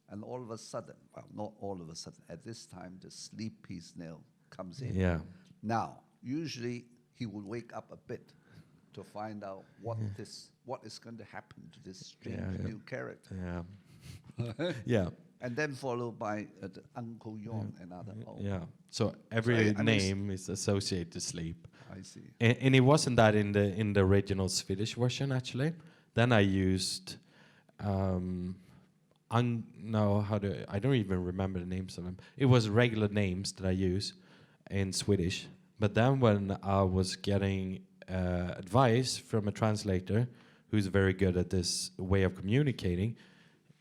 and all of a sudden, well, not all of a sudden, at this time, the sleepy snail comes in. Yeah. Now, usually, he will wake up a bit to find out what is going to happen to this strange new character. Yeah. Yeah. And then followed by the Uncle Yon, another. Oh, Yeah. So every I mean, name is associated to sleep. I see. And it wasn't that in the original Swedish version actually. Then I used I don't even remember the names of them. It was regular names that I use in Swedish. But then when I was getting advice from a translator who's very good at this way of communicating,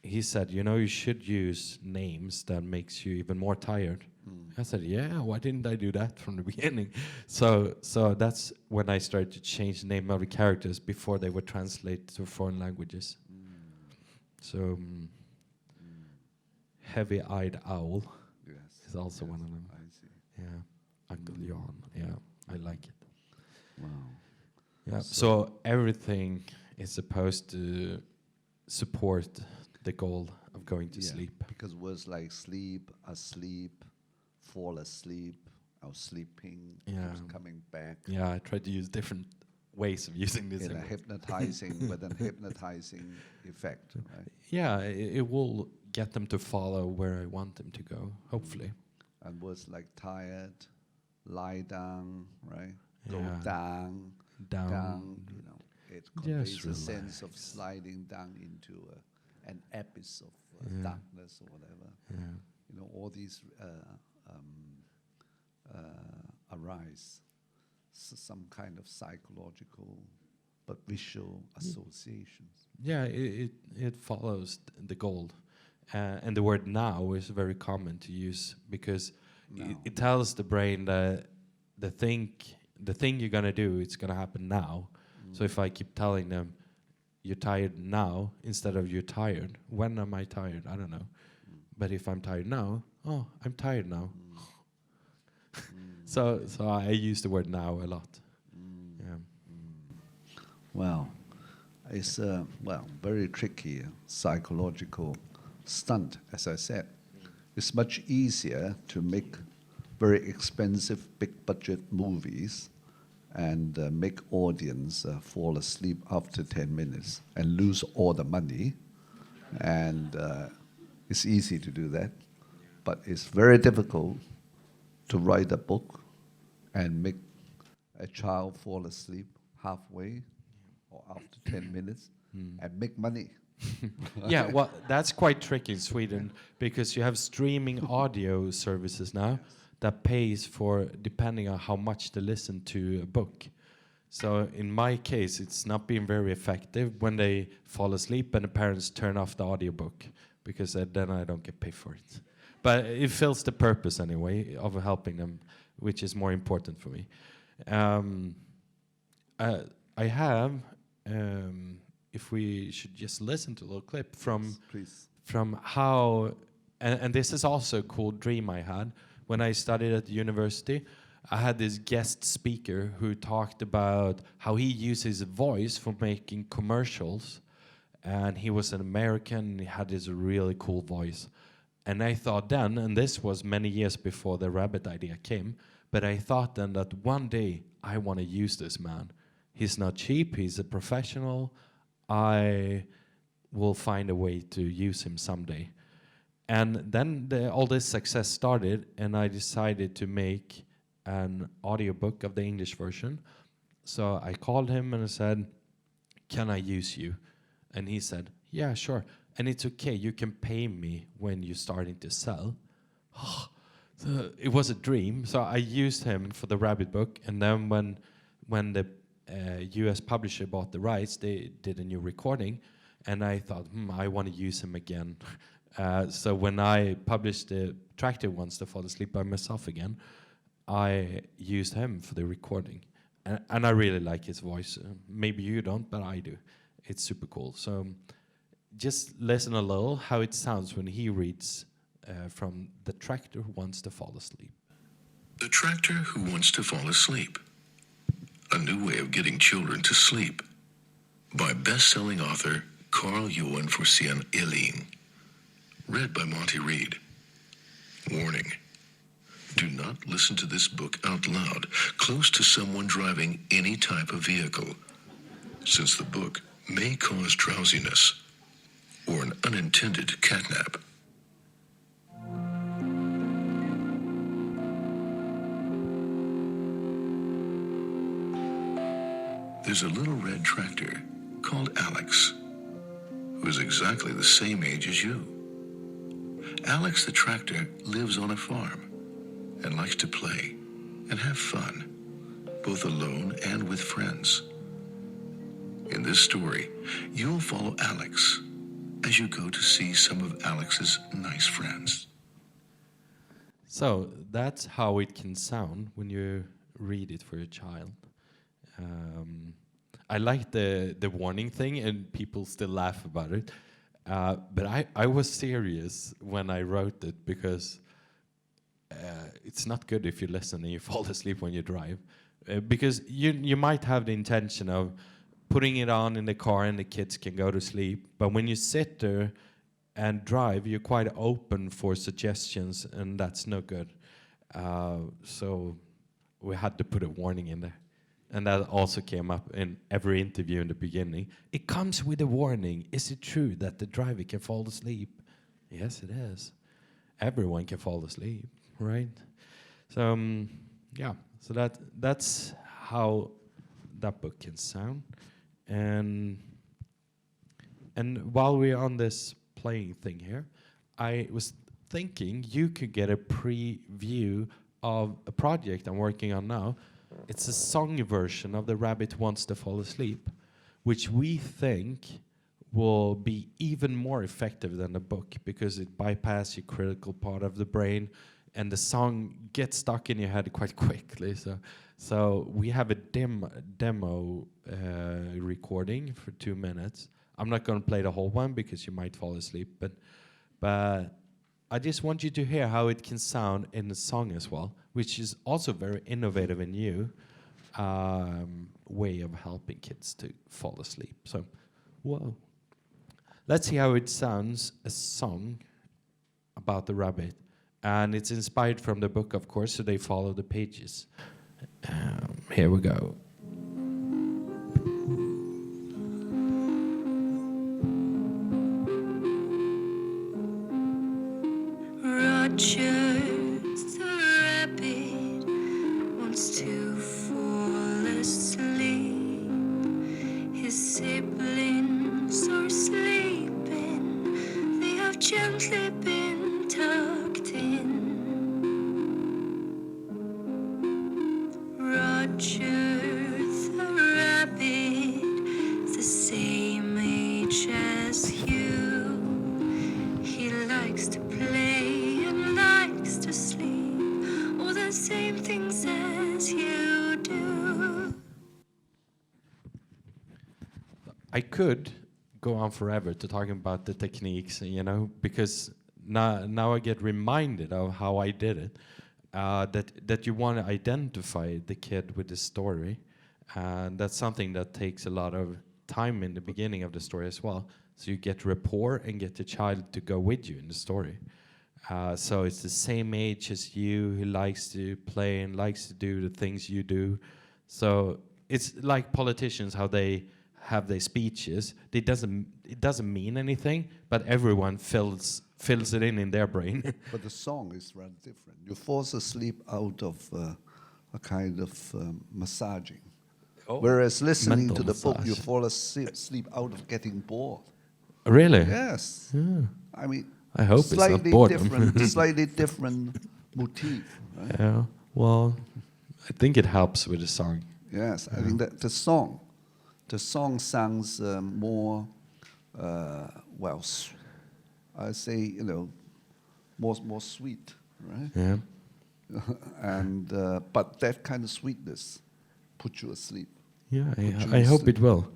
he said, you should use names that makes you even more tired. I said, yeah, why didn't I do that from the beginning? So that's when I started to change the name of the characters before they were translated to foreign languages. So Heavy-Eyed Owl is also one of them. I see. Yeah, Uncle Johan. Yeah, I like it. Wow. Yeah. So everything is supposed to support the goal of going to sleep. Because words like sleep, asleep, fall asleep, or sleeping, keeps coming back. Yeah, I try to use different ways of using this. In a hypnotizing, with an hypnotizing effect, right? Yeah, it will get them to follow where I want them to go, hopefully. And words like tired, lie down, right? Go Yeah. down, it conveys a sense of sliding down into an abyss of darkness or whatever. Yeah. All these arise. Some kind of psychological but visual associations. Yeah, it follows the goal. And the word now is very common to use because it tells the brain that the thing you're going to do, it's going to happen now. So if I keep telling them, you're tired now, instead of you're tired, when am I tired? I don't know. But if I'm tired now, oh, I'm tired now. So I use the word now a lot. Yeah. Well, it's a very tricky psychological stunt, as I said. It's much easier to make very expensive, big-budget movies and make audience fall asleep after 10 minutes and lose all the money. And it's easy to do that. But it's very difficult to write a book and make a child fall asleep halfway or after 10 minutes and make money. Yeah, well, that's quite tricky in Sweden because you have streaming audio services now that pays for depending on how much they listen to a book. So in my case, it's not been very effective when they fall asleep and the parents turn off the audiobook because then I don't get paid for it. But it fills the purpose anyway of helping them, which is more important for me. I have, if we should just listen to a little clip from how, and this is also a cool dream I had. When I studied at the university, I had this guest speaker who talked about how he used his voice for making commercials. And he was an American, and he had this really cool voice. And I thought then, and this was many years before the rabbit idea came, but I thought then that one day I want to use this man. He's not cheap, he's a professional. I will find a way to use him someday. And then all this success started, and I decided to make an audiobook of the English version. So I called him and I said, "Can I use you?" And he said, "Yeah, sure. And it's okay, you can pay me when you're starting to sell." So it was a dream. So I used him for the rabbit book, and then when the US publisher bought the rights, they did a new recording, and I thought, I want to use him again. So when I published the Tractor Wants to Fall Asleep by Myself again, I used him for the recording. And I really like his voice. Maybe you don't, but I do. It's super cool. So just listen a little how it sounds when he reads from The Tractor Who Wants to Fall Asleep. The Tractor Who Wants to Fall Asleep. A New Way of Getting Children to Sleep. By best-selling author Carl-Johan Forssén Ehrlin. Read by Monty Reed. Warning. Do not listen to this book out loud, close to someone driving any type of vehicle, since the book may cause drowsiness or an unintended catnap. There's a little red tractor called Alex, who is exactly the same age as you. Alex the tractor lives on a farm and likes to play and have fun, both alone and with friends. In this story, you'll follow Alex as you go to see some of Alex's nice friends. So that's how it can sound when you read it for your child. I like the warning thing, and people still laugh about it. But I was serious when I wrote it because it's not good if you listen and you fall asleep when you drive. Because you might have the intention of putting it on in the car and the kids can go to sleep. But when you sit there and drive, you're quite open for suggestions, and that's no good. So we had to put a warning in there. And that also came up in every interview in the beginning. It comes with a warning. Is it true that the driver can fall asleep? Yes, it is. Everyone can fall asleep, right? So, yeah. So that's how that book can sound. And while we're on this playing thing here, I was thinking you could get a preview of a project I'm working on now. It's a song version of The Rabbit Wants to Fall Asleep, which we think will be even more effective than the book because it bypasses your critical part of the brain, and the song gets stuck in your head quite quickly. So we have a demo recording for 2 minutes. I'm not going to play the whole one because you might fall asleep, but I just want you to hear how it can sound in the song as well, which is also very innovative and new way of helping kids to fall asleep. So, whoa. Let's see how it sounds, a song about the rabbit. And it's inspired from the book, of course, so they follow the pages. Here we go. Roger the rabbit wants to fall asleep. His siblings are sleeping. They have gently been tucked in. Roger the rabbit, the same age as you. He likes to play and likes to sleep, all the same things as you do. I could go on forever to talking about the techniques, you know, because now I get reminded of how I did it. That you want to identify the kid with the story, and that's something that takes a lot of time in the beginning of the story as well. So you get rapport and get the child to go with you in the story. So it's the same age as you, who likes to play and likes to do the things you do. So it's like politicians, how they have their speeches. It doesn't mean anything, but everyone fills it in their brain. But the song is rather different. You fall asleep out of a kind of massaging. Oh. Whereas listening Mental to the book, you massage. fall asleep out of getting bored. Really? Yes. Yeah. I mean, I hope it's not slightly boredom. different, slightly different motif. Right? Yeah. Well, I think it helps with the song. Yes, I think that the song sounds more, I say, you know, more sweet, right? Yeah. And but that kind of sweetness puts you asleep. Yeah. you I hope asleep. it will.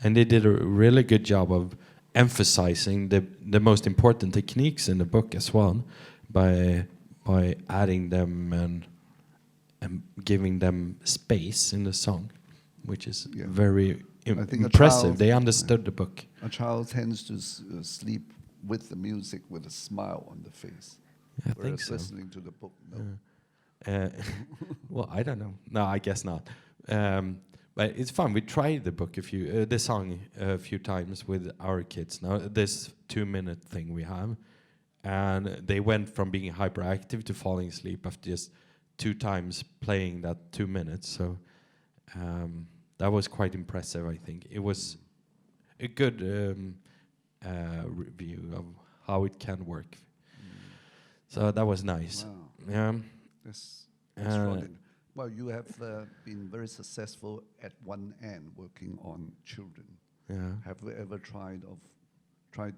And they did a really good job of emphasizing the most important techniques in the book as well, by adding them and giving them space in the song, which is Yeah. very I think a impressive. child- They understood the book. A child tends to sleep with the music with a smile on the face. I think Whereas so. listening to the book, no. Well, I don't know. No, I guess not. But it's fun. We tried the song a few times with our kids. Now this 2-minute thing we have, and they went from being hyperactive to falling asleep after just 2 times playing that 2 minutes. So that was quite impressive. I think it was a good review of how it can work. So that was nice. Wow. Yeah. That's extraordinary. Well, you have been very successful at one end working on children. Yeah. Have you ever tried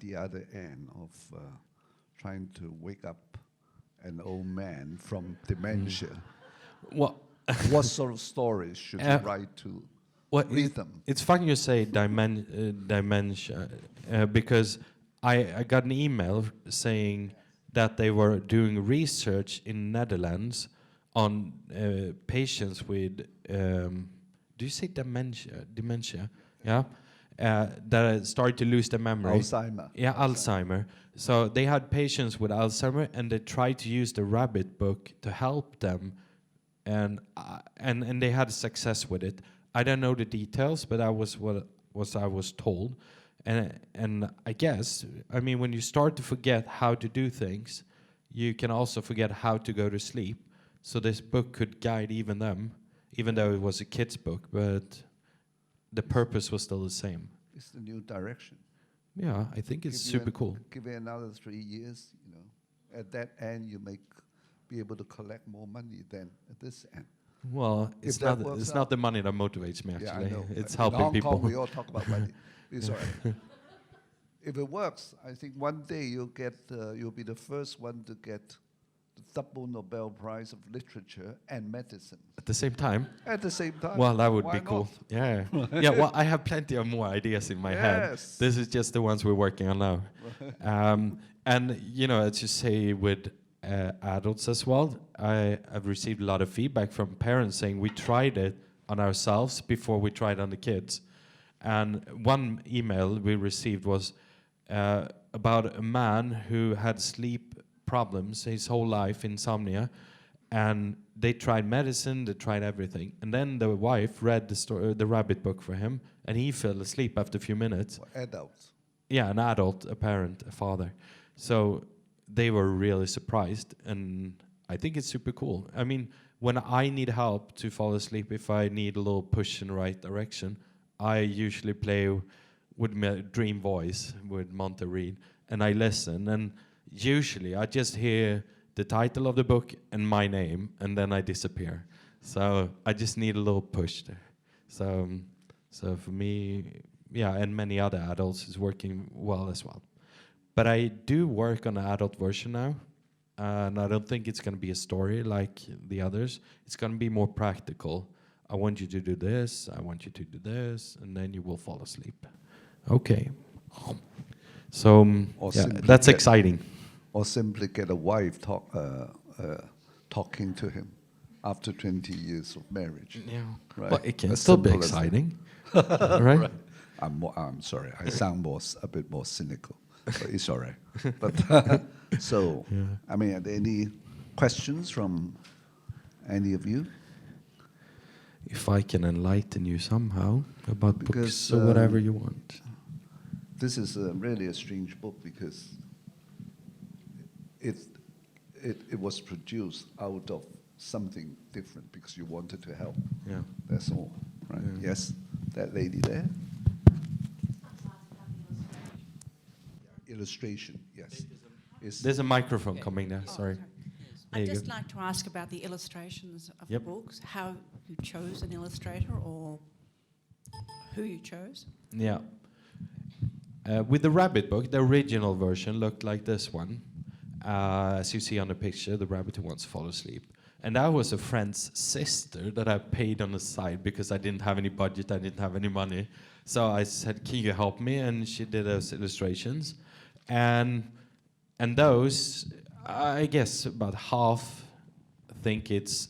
the other end of trying to wake up an old man from dementia? Well, What sort of stories should you write to read them? It's funny you say dementia because I got an email saying that they were doing research in Netherlands on patients with, do you say dementia? Dementia, yeah? That start to lose their memory. Alzheimer. Yeah, Alzheimer. So they had patients with Alzheimer, and they tried to use the rabbit book to help them, and they had success with it. I don't know the details, but that was what I was told. And I guess, I mean, when you start to forget how to do things, you can also forget how to go to sleep. So this book could guide even them, even though it was a kid's book, but the purpose was still the same. It's the new direction. Yeah, I think it's super cool. Give it another 3 years, you know. At that end, you may be able to collect more money than at this end. Well, If that works it's out. not the money that motivates me, Yeah, actually. I know. It's In helping Hong people. Kong, we all talk about money. It's all right. If it works, I think one day you'll be the first one to get the double Nobel Prize of Literature and Medicine At the same time, at the same time. well, that would Why be cool. not? Yeah. Yeah, well, I have plenty of more ideas in my head. Yes. This is just the ones we're working on now. And you know, as you say with adults as well, I've received a lot of feedback from parents saying we tried it on ourselves before we tried on the kids. And one email we received was about a man who had sleep problems his whole life, insomnia, and they tried medicine, they tried everything, and then the wife read the rabbit book for him, and he fell asleep after a few minutes. Adults. Yeah, an adult, a parent, a father. So they were really surprised, and I think it's super cool. I mean, when I need help to fall asleep, if I need a little push in the right direction, I usually play with my dream voice with Monty Reed, and I listen, and usually I just hear the title of the book and my name, and then I disappear. So I just need a little push there. So for me, yeah, and many other adults, it's working well as well. But I do work on an adult version now, and I don't think it's going to be a story like the others. It's going to be more practical. I want you to do this, I want you to do this, and then you will fall asleep. Okay. So yeah, that's exciting. Or simply get a wife talking to him after 20 years of marriage. Yeah, right. but it can As still be simple as exciting, right? Right. I'm sorry, I sound a bit more cynical, but it's all right. But so, Yeah. I mean, are there any questions from any of you? If I can enlighten you somehow about Because, books or whatever you want. This is really a strange book because it was produced out of something different because you wanted to help. Yeah. That's all, right? Yeah. Yes, that lady there. Illustration, yes. There's a microphone coming there. Sorry. Sorry. There I'd you just go. like to ask about the illustrations of Yep. the books, how you chose an illustrator or who you chose. Yeah. With the rabbit book, the original version looked like this one. As you see on the picture, the rabbit who wants to fall asleep. And that was a friend's sister that I paid on the side because I didn't have any budget, I didn't have any money. So I said, can you help me? And she did those illustrations. And those, I guess about half think it's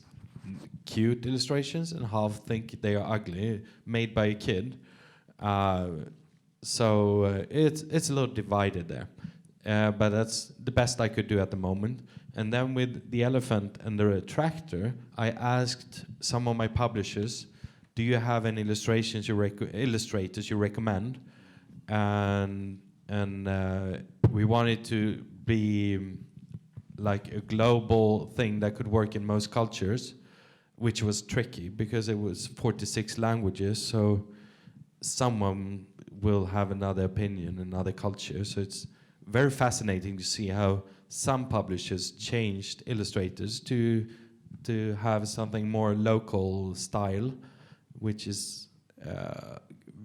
cute illustrations and half think they are ugly, made by a kid. So it's a little divided there. But that's the best I could do at the moment. And then with the elephant and the tractor, I asked some of my publishers, do you have any illustrations illustrators you recommend? And we wanted to be like a global thing that could work in most cultures, which was tricky because it was 46 languages. So someone will have another opinion in other cultures. So it's very fascinating to see how some publishers changed illustrators to have something more local style, which is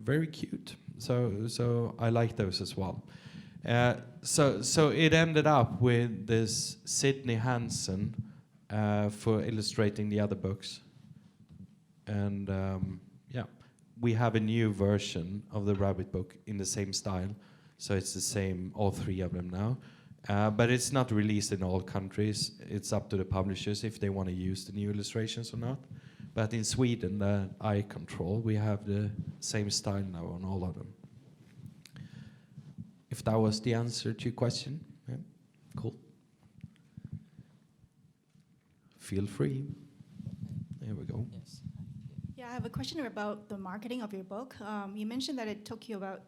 very cute. So I like those as well. So it ended up with this Sidney Hansen for illustrating the other books, and yeah, we have a new version of the rabbit book in the same style. So it's the same, all three of them now. But it's not released in all countries. It's up to the publishers if they want to use the new illustrations or not. But in Sweden, that I control, we have the same style now on all of them. If that was the answer to your question, yeah, cool. Feel free. There we go. Yes. Yeah, I have a question about the marketing of your book. You mentioned that it took you about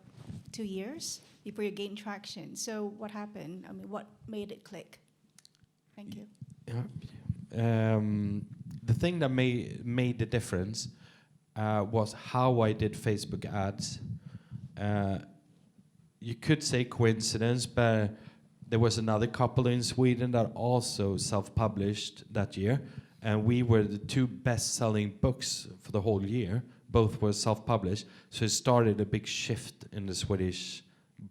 2 years before you gained traction. So what happened? I mean, what made it click? Thank you. Yeah. The thing that made the difference was how I did Facebook ads. You could say coincidence, but there was another couple in Sweden that also self-published that year, and we were the two best-selling books for the whole year. Both were self-published, so it started a big shift in the Swedish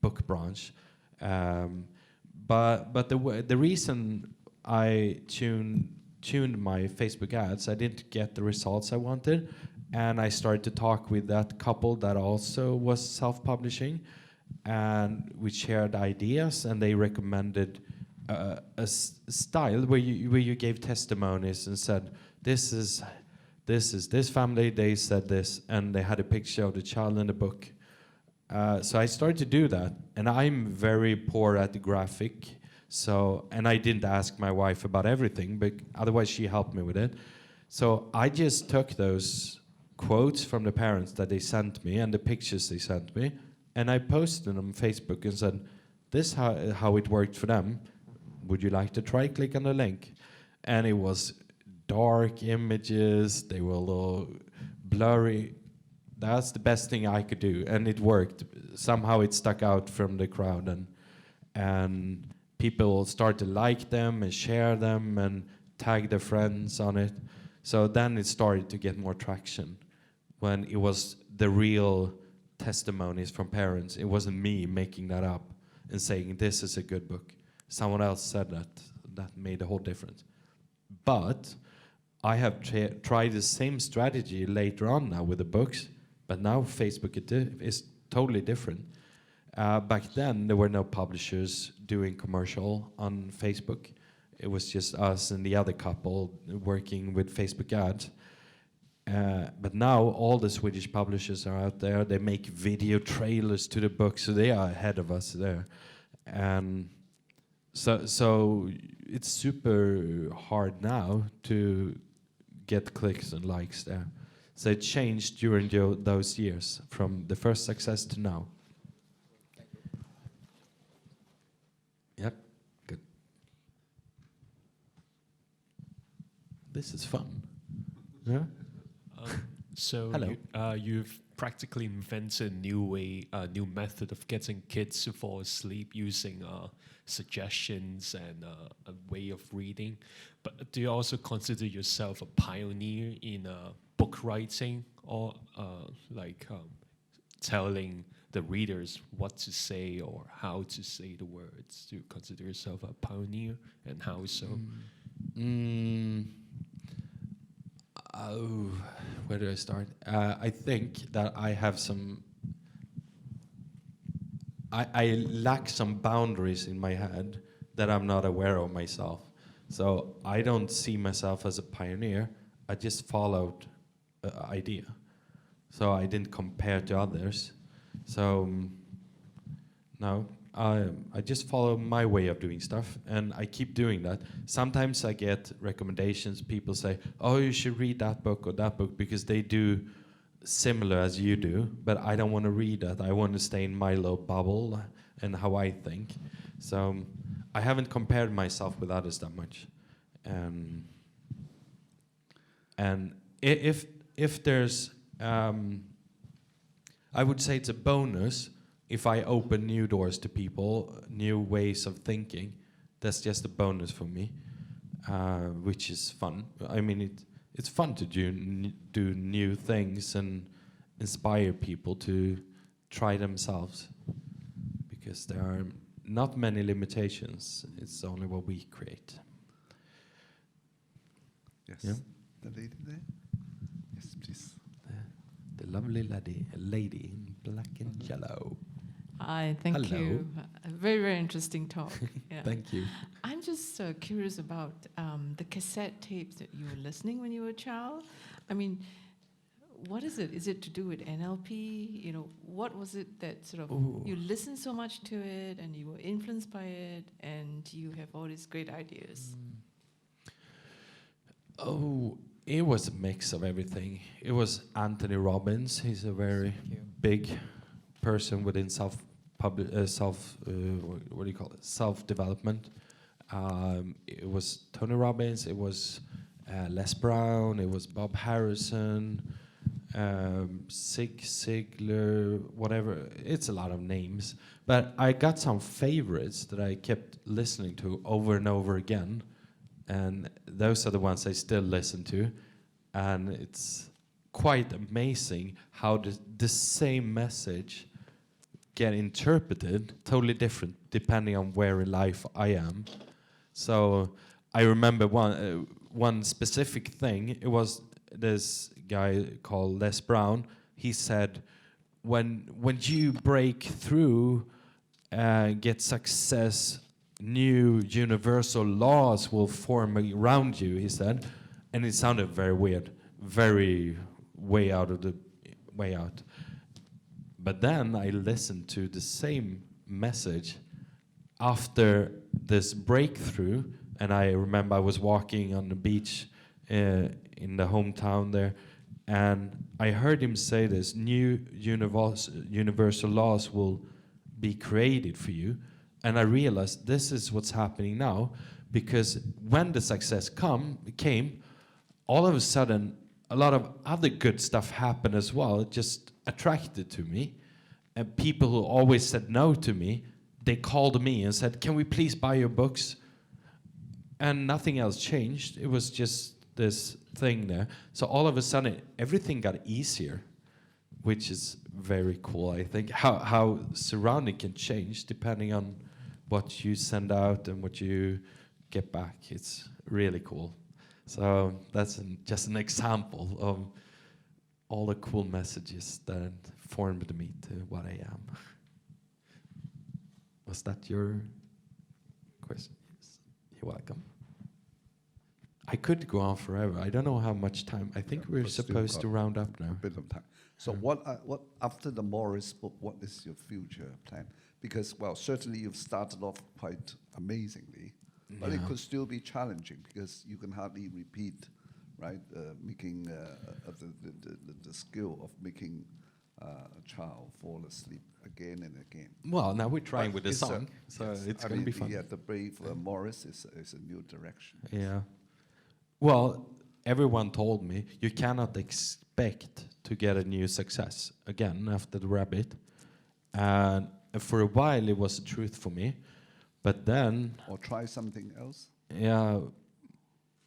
book branch. But the reason I tuned my Facebook ads, I didn't get the results I wanted, and I started to talk with that couple that also was self-publishing, and we shared ideas, and they recommended style where you gave testimonies and said, this is this family, they said this, and they had a picture of the child in the book. So I started to do that, and I'm very poor at the graphic, and I didn't ask my wife about everything, but otherwise she helped me with it. So I just took those quotes from the parents that they sent me and the pictures they sent me, and I posted them on Facebook and said, this is how it worked for them. Would you like to try? Click on the link. And it was dark images, they were a little blurry. That's the best thing I could do, and it worked. Somehow it stuck out from the crowd, and people started to like them and share them and tag their friends on it. So then it started to get more traction when it was the real testimonies from parents. It wasn't me making that up and saying this is a good book. Someone else said that made a whole difference. But I have tried the same strategy later on now with the books, but now Facebook is totally different. Back then, there were no publishers doing commercial on Facebook. It was just us and the other couple working with Facebook ads. But now all the Swedish publishers are out there. They make video trailers to the book, so they are ahead of us there. And so it's super hard now to get clicks and likes there. So it changed during those years, from the first success to now. Yep, good. This is fun. Yeah. So Hello. you've practically invented a new way, a new method of getting kids to fall asleep using suggestions and a way of reading. But do you also consider yourself a pioneer in book writing, or telling the readers what to say or how to say the words? Do you consider yourself a pioneer, and how so? Where do I start? I think that I have some. I lack some boundaries in my head that I'm not aware of myself. So I don't see myself as a pioneer. I just followed an idea. So I didn't compare to others. So no, I just follow my way of doing stuff, and I keep doing that. Sometimes I get recommendations. People say, oh, you should read that book or that book because they do similar as you do, but I don't want to read that. I want to stay in my little bubble and how I think. So I haven't compared myself with others that much. And if there's, I would say it's a bonus if I open new doors to people, new ways of thinking. That's just a bonus for me, which is fun. I mean, it's fun to do new things and inspire people to try themselves, because there are not many limitations. It's only what we create. Yes. Yeah. The lady there? Yes, please. The lovely lady in black and yellow. Hi, thank Hello. you. A very, very interesting talk. Yeah. Thank you. I'm just curious about the cassette tapes that you were listening when you were a child. I mean, what is it? Is it to do with NLP? You know, what was it that sort of you listened so much to it and you were influenced by it and you have all these great ideas? Oh, it was a mix of everything. It was Anthony Robbins. He's a very big person within what do you call it? Self-development. It was Tony Robbins. It was Les Brown. It was Bob Harrison. Zig Ziglar, whatever. It's a lot of names. But I got some favorites that I kept listening to over and over again. And those are the ones I still listen to. And it's quite amazing how the same message get interpreted totally different depending on where in life I am. So I remember one specific thing. It was this guy called Les Brown. He said, when you break through, get success, new universal laws will form around you, he said. And it sounded very weird, very way out of the way out. But then I listened to the same message after this breakthrough, and I remember I was walking on the beach in the hometown there, and I heard him say this: new universal laws will be created for you. And I realized this is what's happening now, because when the success came, all of a sudden a lot of other good stuff happened as well. It just attracted to me, and people who always said no to me, they called me and said, "Can we please buy your books?" And nothing else changed. It was just this thing there. So all of a sudden, everything got easier, which is very cool, I think. How surrounding can change depending on what you send out and what you get back. It's really cool. So that's just an example of all the cool messages that formed me to what I am. Was that your question? Yes. You're welcome. I could go on forever. I don't know how much time. I think we're supposed to round up now. A bit of time. So what after the Maurice book, what is your future plan? Because, well, certainly you've started off quite amazingly, but it could still be challenging because you can hardly repeat, right, making the skill of making a child fall asleep again and again. Well, now we're trying But with the it's song, so yes, it's I going to mean, be fun. Yeah, the Brave Maurice is a new direction. Yeah. Well, everyone told me you cannot expect to get a new success again after the rabbit. And for a while it was the truth for me. But then... Or try something else? Yeah.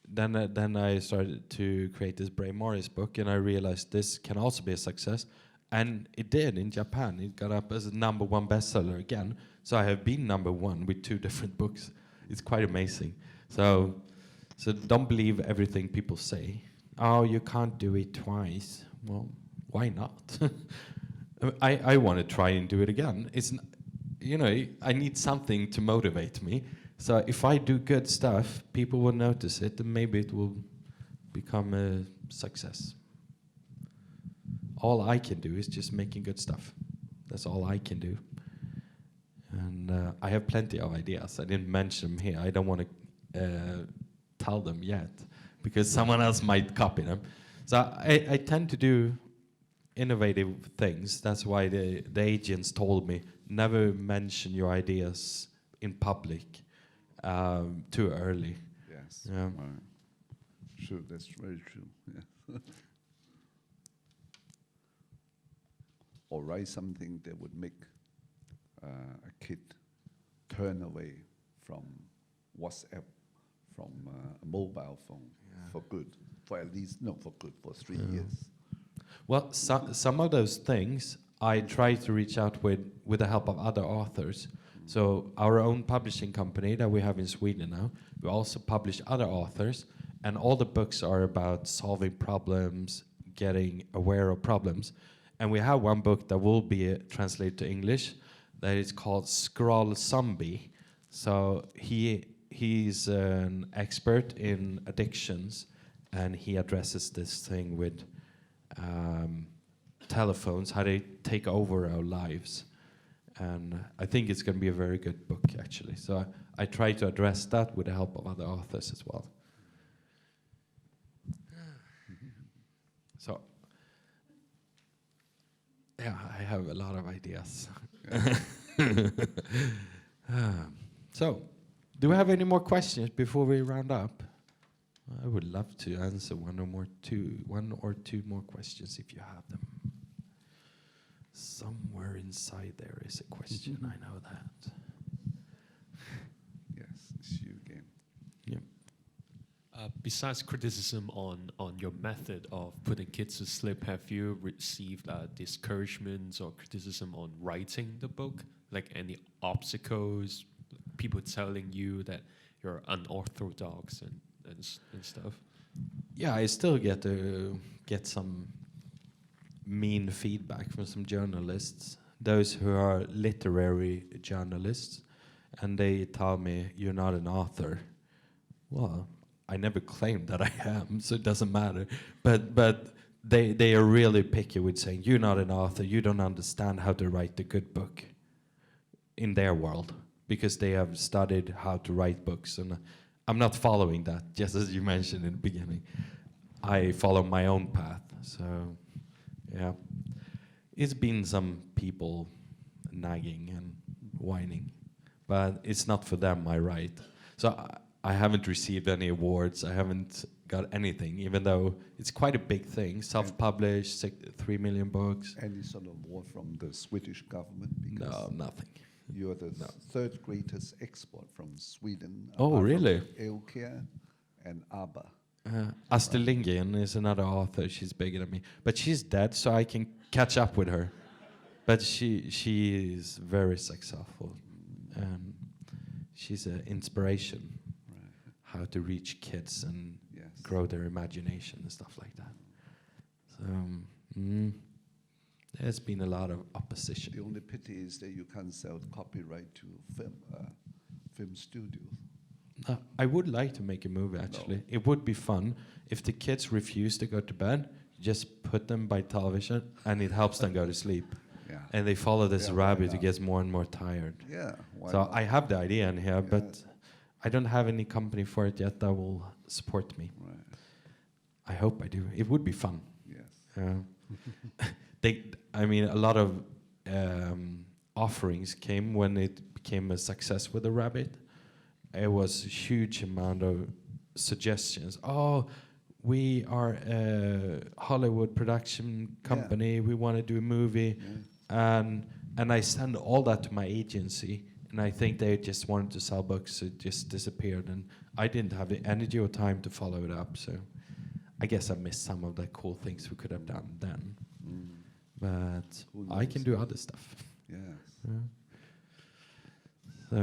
Then I started to create this Bray Maurice book, and I realized this can also be a success. And it did in Japan. It got up as a #1 bestseller again. So I have been #1 with 2 different books. It's quite amazing. So don't believe everything people say. Oh, you can't do it twice. Well, why not? I want to try and do it again. I need something to motivate me. So if I do good stuff, people will notice it, and maybe it will become a success. All I can do is just making good stuff. That's all I can do. And I have plenty of ideas. I didn't mention them here. I don't want to tell them yet, because someone else might copy them. So I tend to do innovative things. That's why the agents told me, never mention your ideas in public too early. Yes. Yeah. Right. Sure, that's very true. Yeah. Or write something that would make a kid turn away from WhatsApp, from a mobile phone for good, for 3 years. Well, some of those things I try to reach out with the help of other authors. So our own publishing company that we have in Sweden now, we also publish other authors, and all the books are about solving problems, getting aware of problems. And we have one book that will be translated to English that is called Scroll Zombie. So he's an expert in addictions, and he addresses this thing with telephones, how they take over our lives. And I think it's going to be a very good book, actually. So I try to address that with the help of other authors as well. So, yeah, I have a lot of ideas. So, do we have any more questions before we round up? I would love to answer one or two more questions if you have them. Somewhere inside there is a question, I know that. Yes, it's you again. Yeah. Besides criticism on your method of putting kids to sleep, have you received discouragements or criticism on writing the book? Like any obstacles, people telling you that you're unorthodox and stuff? Yeah, I still get some mean feedback from some journalists, those who are literary journalists, and they tell me, you're not an author. Well, I never claimed that I am, so it doesn't matter. But they are really picky with saying, you're not an author, you don't understand how to write a good book in their world, because they have studied how to write books. And I'm not following that, just as you mentioned in the beginning. I follow my own path. So, yeah. It's been some people nagging and whining, but it's not for them, I write. So I haven't received any awards. I haven't got anything, even though it's quite a big thing. Self-published, 3 million books. Any sort of award from the Swedish government? No, Because nothing. you're the third greatest export from Sweden. Oh, apart from really? Elkia and ABBA. Astrid Lindgren is another author. She's bigger than me, but she's dead, so I can catch up with her. But she is very successful, and she's an inspiration. Right. How to reach kids and Yes. grow their imagination and stuff like that. So there's been a lot of opposition. The only pity is that you can't sell the copyright to film studios. I would like to make a movie, actually. It would be fun. If the kids refuse to go to bed, just put them by television, and it helps them go to sleep. Yeah. And they follow this Yeah, why rabbit who not? gets more and more tired. Yeah. Why So not? I have the idea in here, Yeah. but I don't have any company for it yet that will support me. Right. I hope I do. It would be fun. Yes. I mean, a lot of offerings came when it became a success with the rabbit. It was a huge amount of suggestions. Oh, we are a Hollywood production company. We want to do a movie, and I sent all that to my agency, and I think they just wanted to sell books. So it just disappeared, and I didn't have the energy or time to follow it up. So I guess I missed some of the cool things we could have done then. But Who I can knows? do other stuff. Yes. So,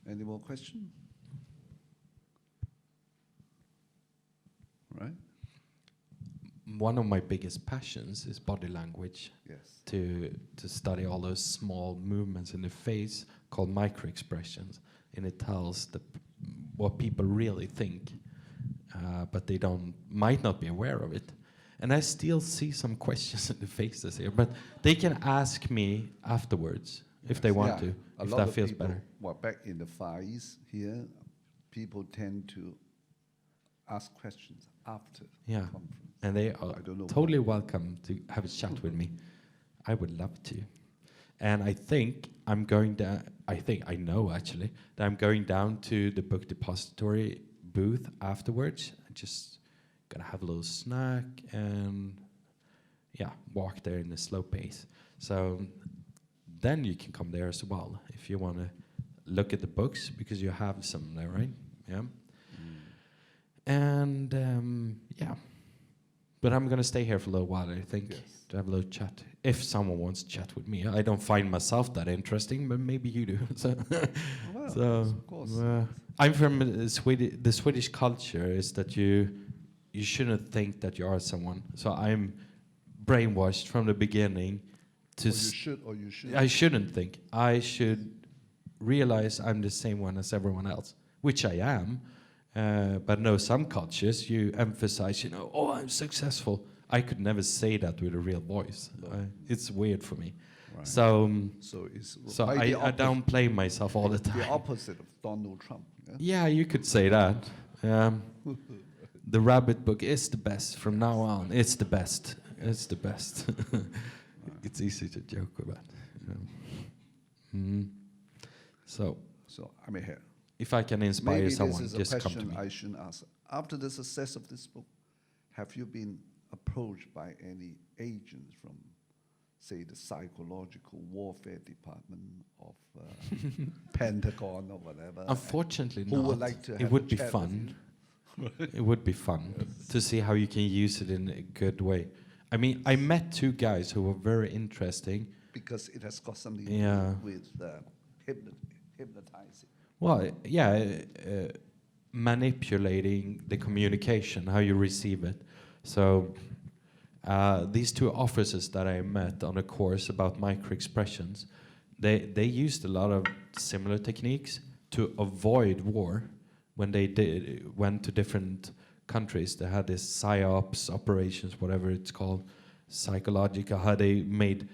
Any more questions? Right? one of my biggest passions is body language. Yes. To study all those small movements in the face called micro-expressions, and it tells what people really think, but they might not be aware of it. And I still see some questions in the faces here, but they can ask me afterwards if they want to, A if lot that of feels people, better. Well, back in the Far East here, people tend to ask questions after Yeah, conference. and they are I don't know totally welcome to have a chat with me. I would love to. And I think I'm going down, I know actually, that I'm going down to the book depository booth afterwards. I'm just gonna have a little snack and walk there in a slow pace. So then you can come there as well if you want to look at the books, because you have some there, right? Yeah. And but I'm gonna stay here for a little while, I think, Yes. to have a little chat. If someone wants to chat with me, I don't find myself that interesting, but maybe you do. So, Well, so of course. I'm from the Swedish culture is that you shouldn't think that you are someone. So I'm brainwashed from the beginning to. Or you should, or you should. I shouldn't think. I should realize I'm the same one as everyone else, which I am. But no, some cultures you emphasize, oh, I'm successful. I could never say that with a real voice. It's weird for me. Right. So, So it's so quite the I downplay myself all the time. The opposite of Donald Trump. Yeah? Yeah, you could say that. The rabbit book is the best from now on. It's the best. It's the best. It's easy to joke about. So, I'm here. if I can inspire Maybe someone, this is a just come to question me. I shouldn't ask. After the success of this book, have you been approached by any agents from, say, the psychological warfare department of Pentagon or whatever? Unfortunately, Who not. would like to It have would a be chat with fun. It would be fun to see how you can use it in a good way. I mean, I met two guys who were very interesting. Because it has got something Yeah. to do with hypnotizing. Well, manipulating the communication, how you receive it. So, These two officers that I met on a course about micro-expressions, they used a lot of similar techniques to avoid war when they went to different countries. They had this psyops operations, whatever it's called, psychological, how they made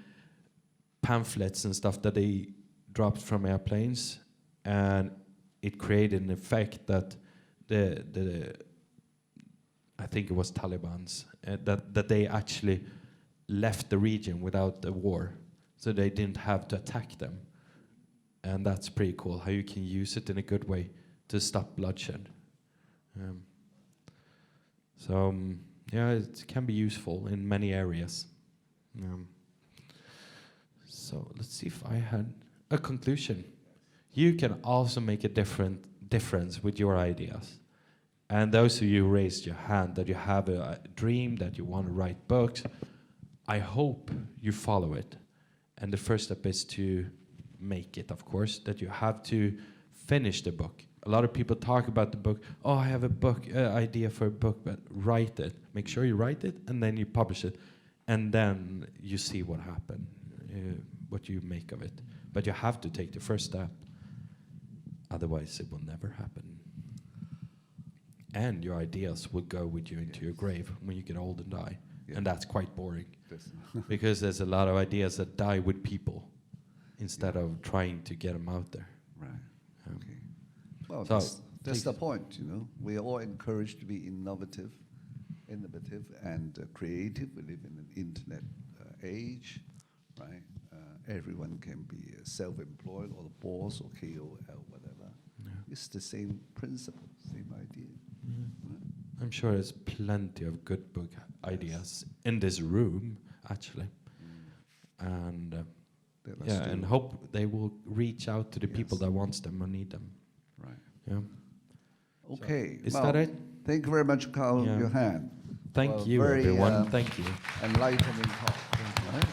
pamphlets and stuff that they dropped from airplanes, and it created an effect that the I think it was Taliban's that they actually left the region without the war, so they didn't have to attack them, and that's pretty cool. How you can use it in a good way to stop bloodshed. Yeah, it can be useful in many areas. So let's see if I had a conclusion. You can also make a difference with your ideas. And those of you who raised your hand that you have a dream, that you want to write books, I hope you follow it. And the first step is to make it, of course, that you have to finish the book. A lot of people talk about the book. Oh, I have a book idea for a book, but write it. Make sure you write it, and then you publish it. And then you see what happens, what you make of it. But you have to take the first step. Otherwise, it will never happen. And your ideas will go with you into your grave when you get old and die. Yeah. And that's quite boring. Because there's a lot of ideas that die with people instead of trying to get them out there. Right. Okay. Well, So that's the point, you know. We are all encouraged to be innovative, and creative. We live in an internet age, right? Everyone can be self-employed or the boss or KOL, whatever. Yeah. It's the same principle, same idea. Right? I'm sure there's plenty of good book ideas in this room, actually. And and hope they will reach out to the people that wants them or need them. Right. Yeah. Okay. So, is well, that it? Thank you very much, Carl-Johan. Thank you, very, everyone. Thank you. Enlightening talk. Right?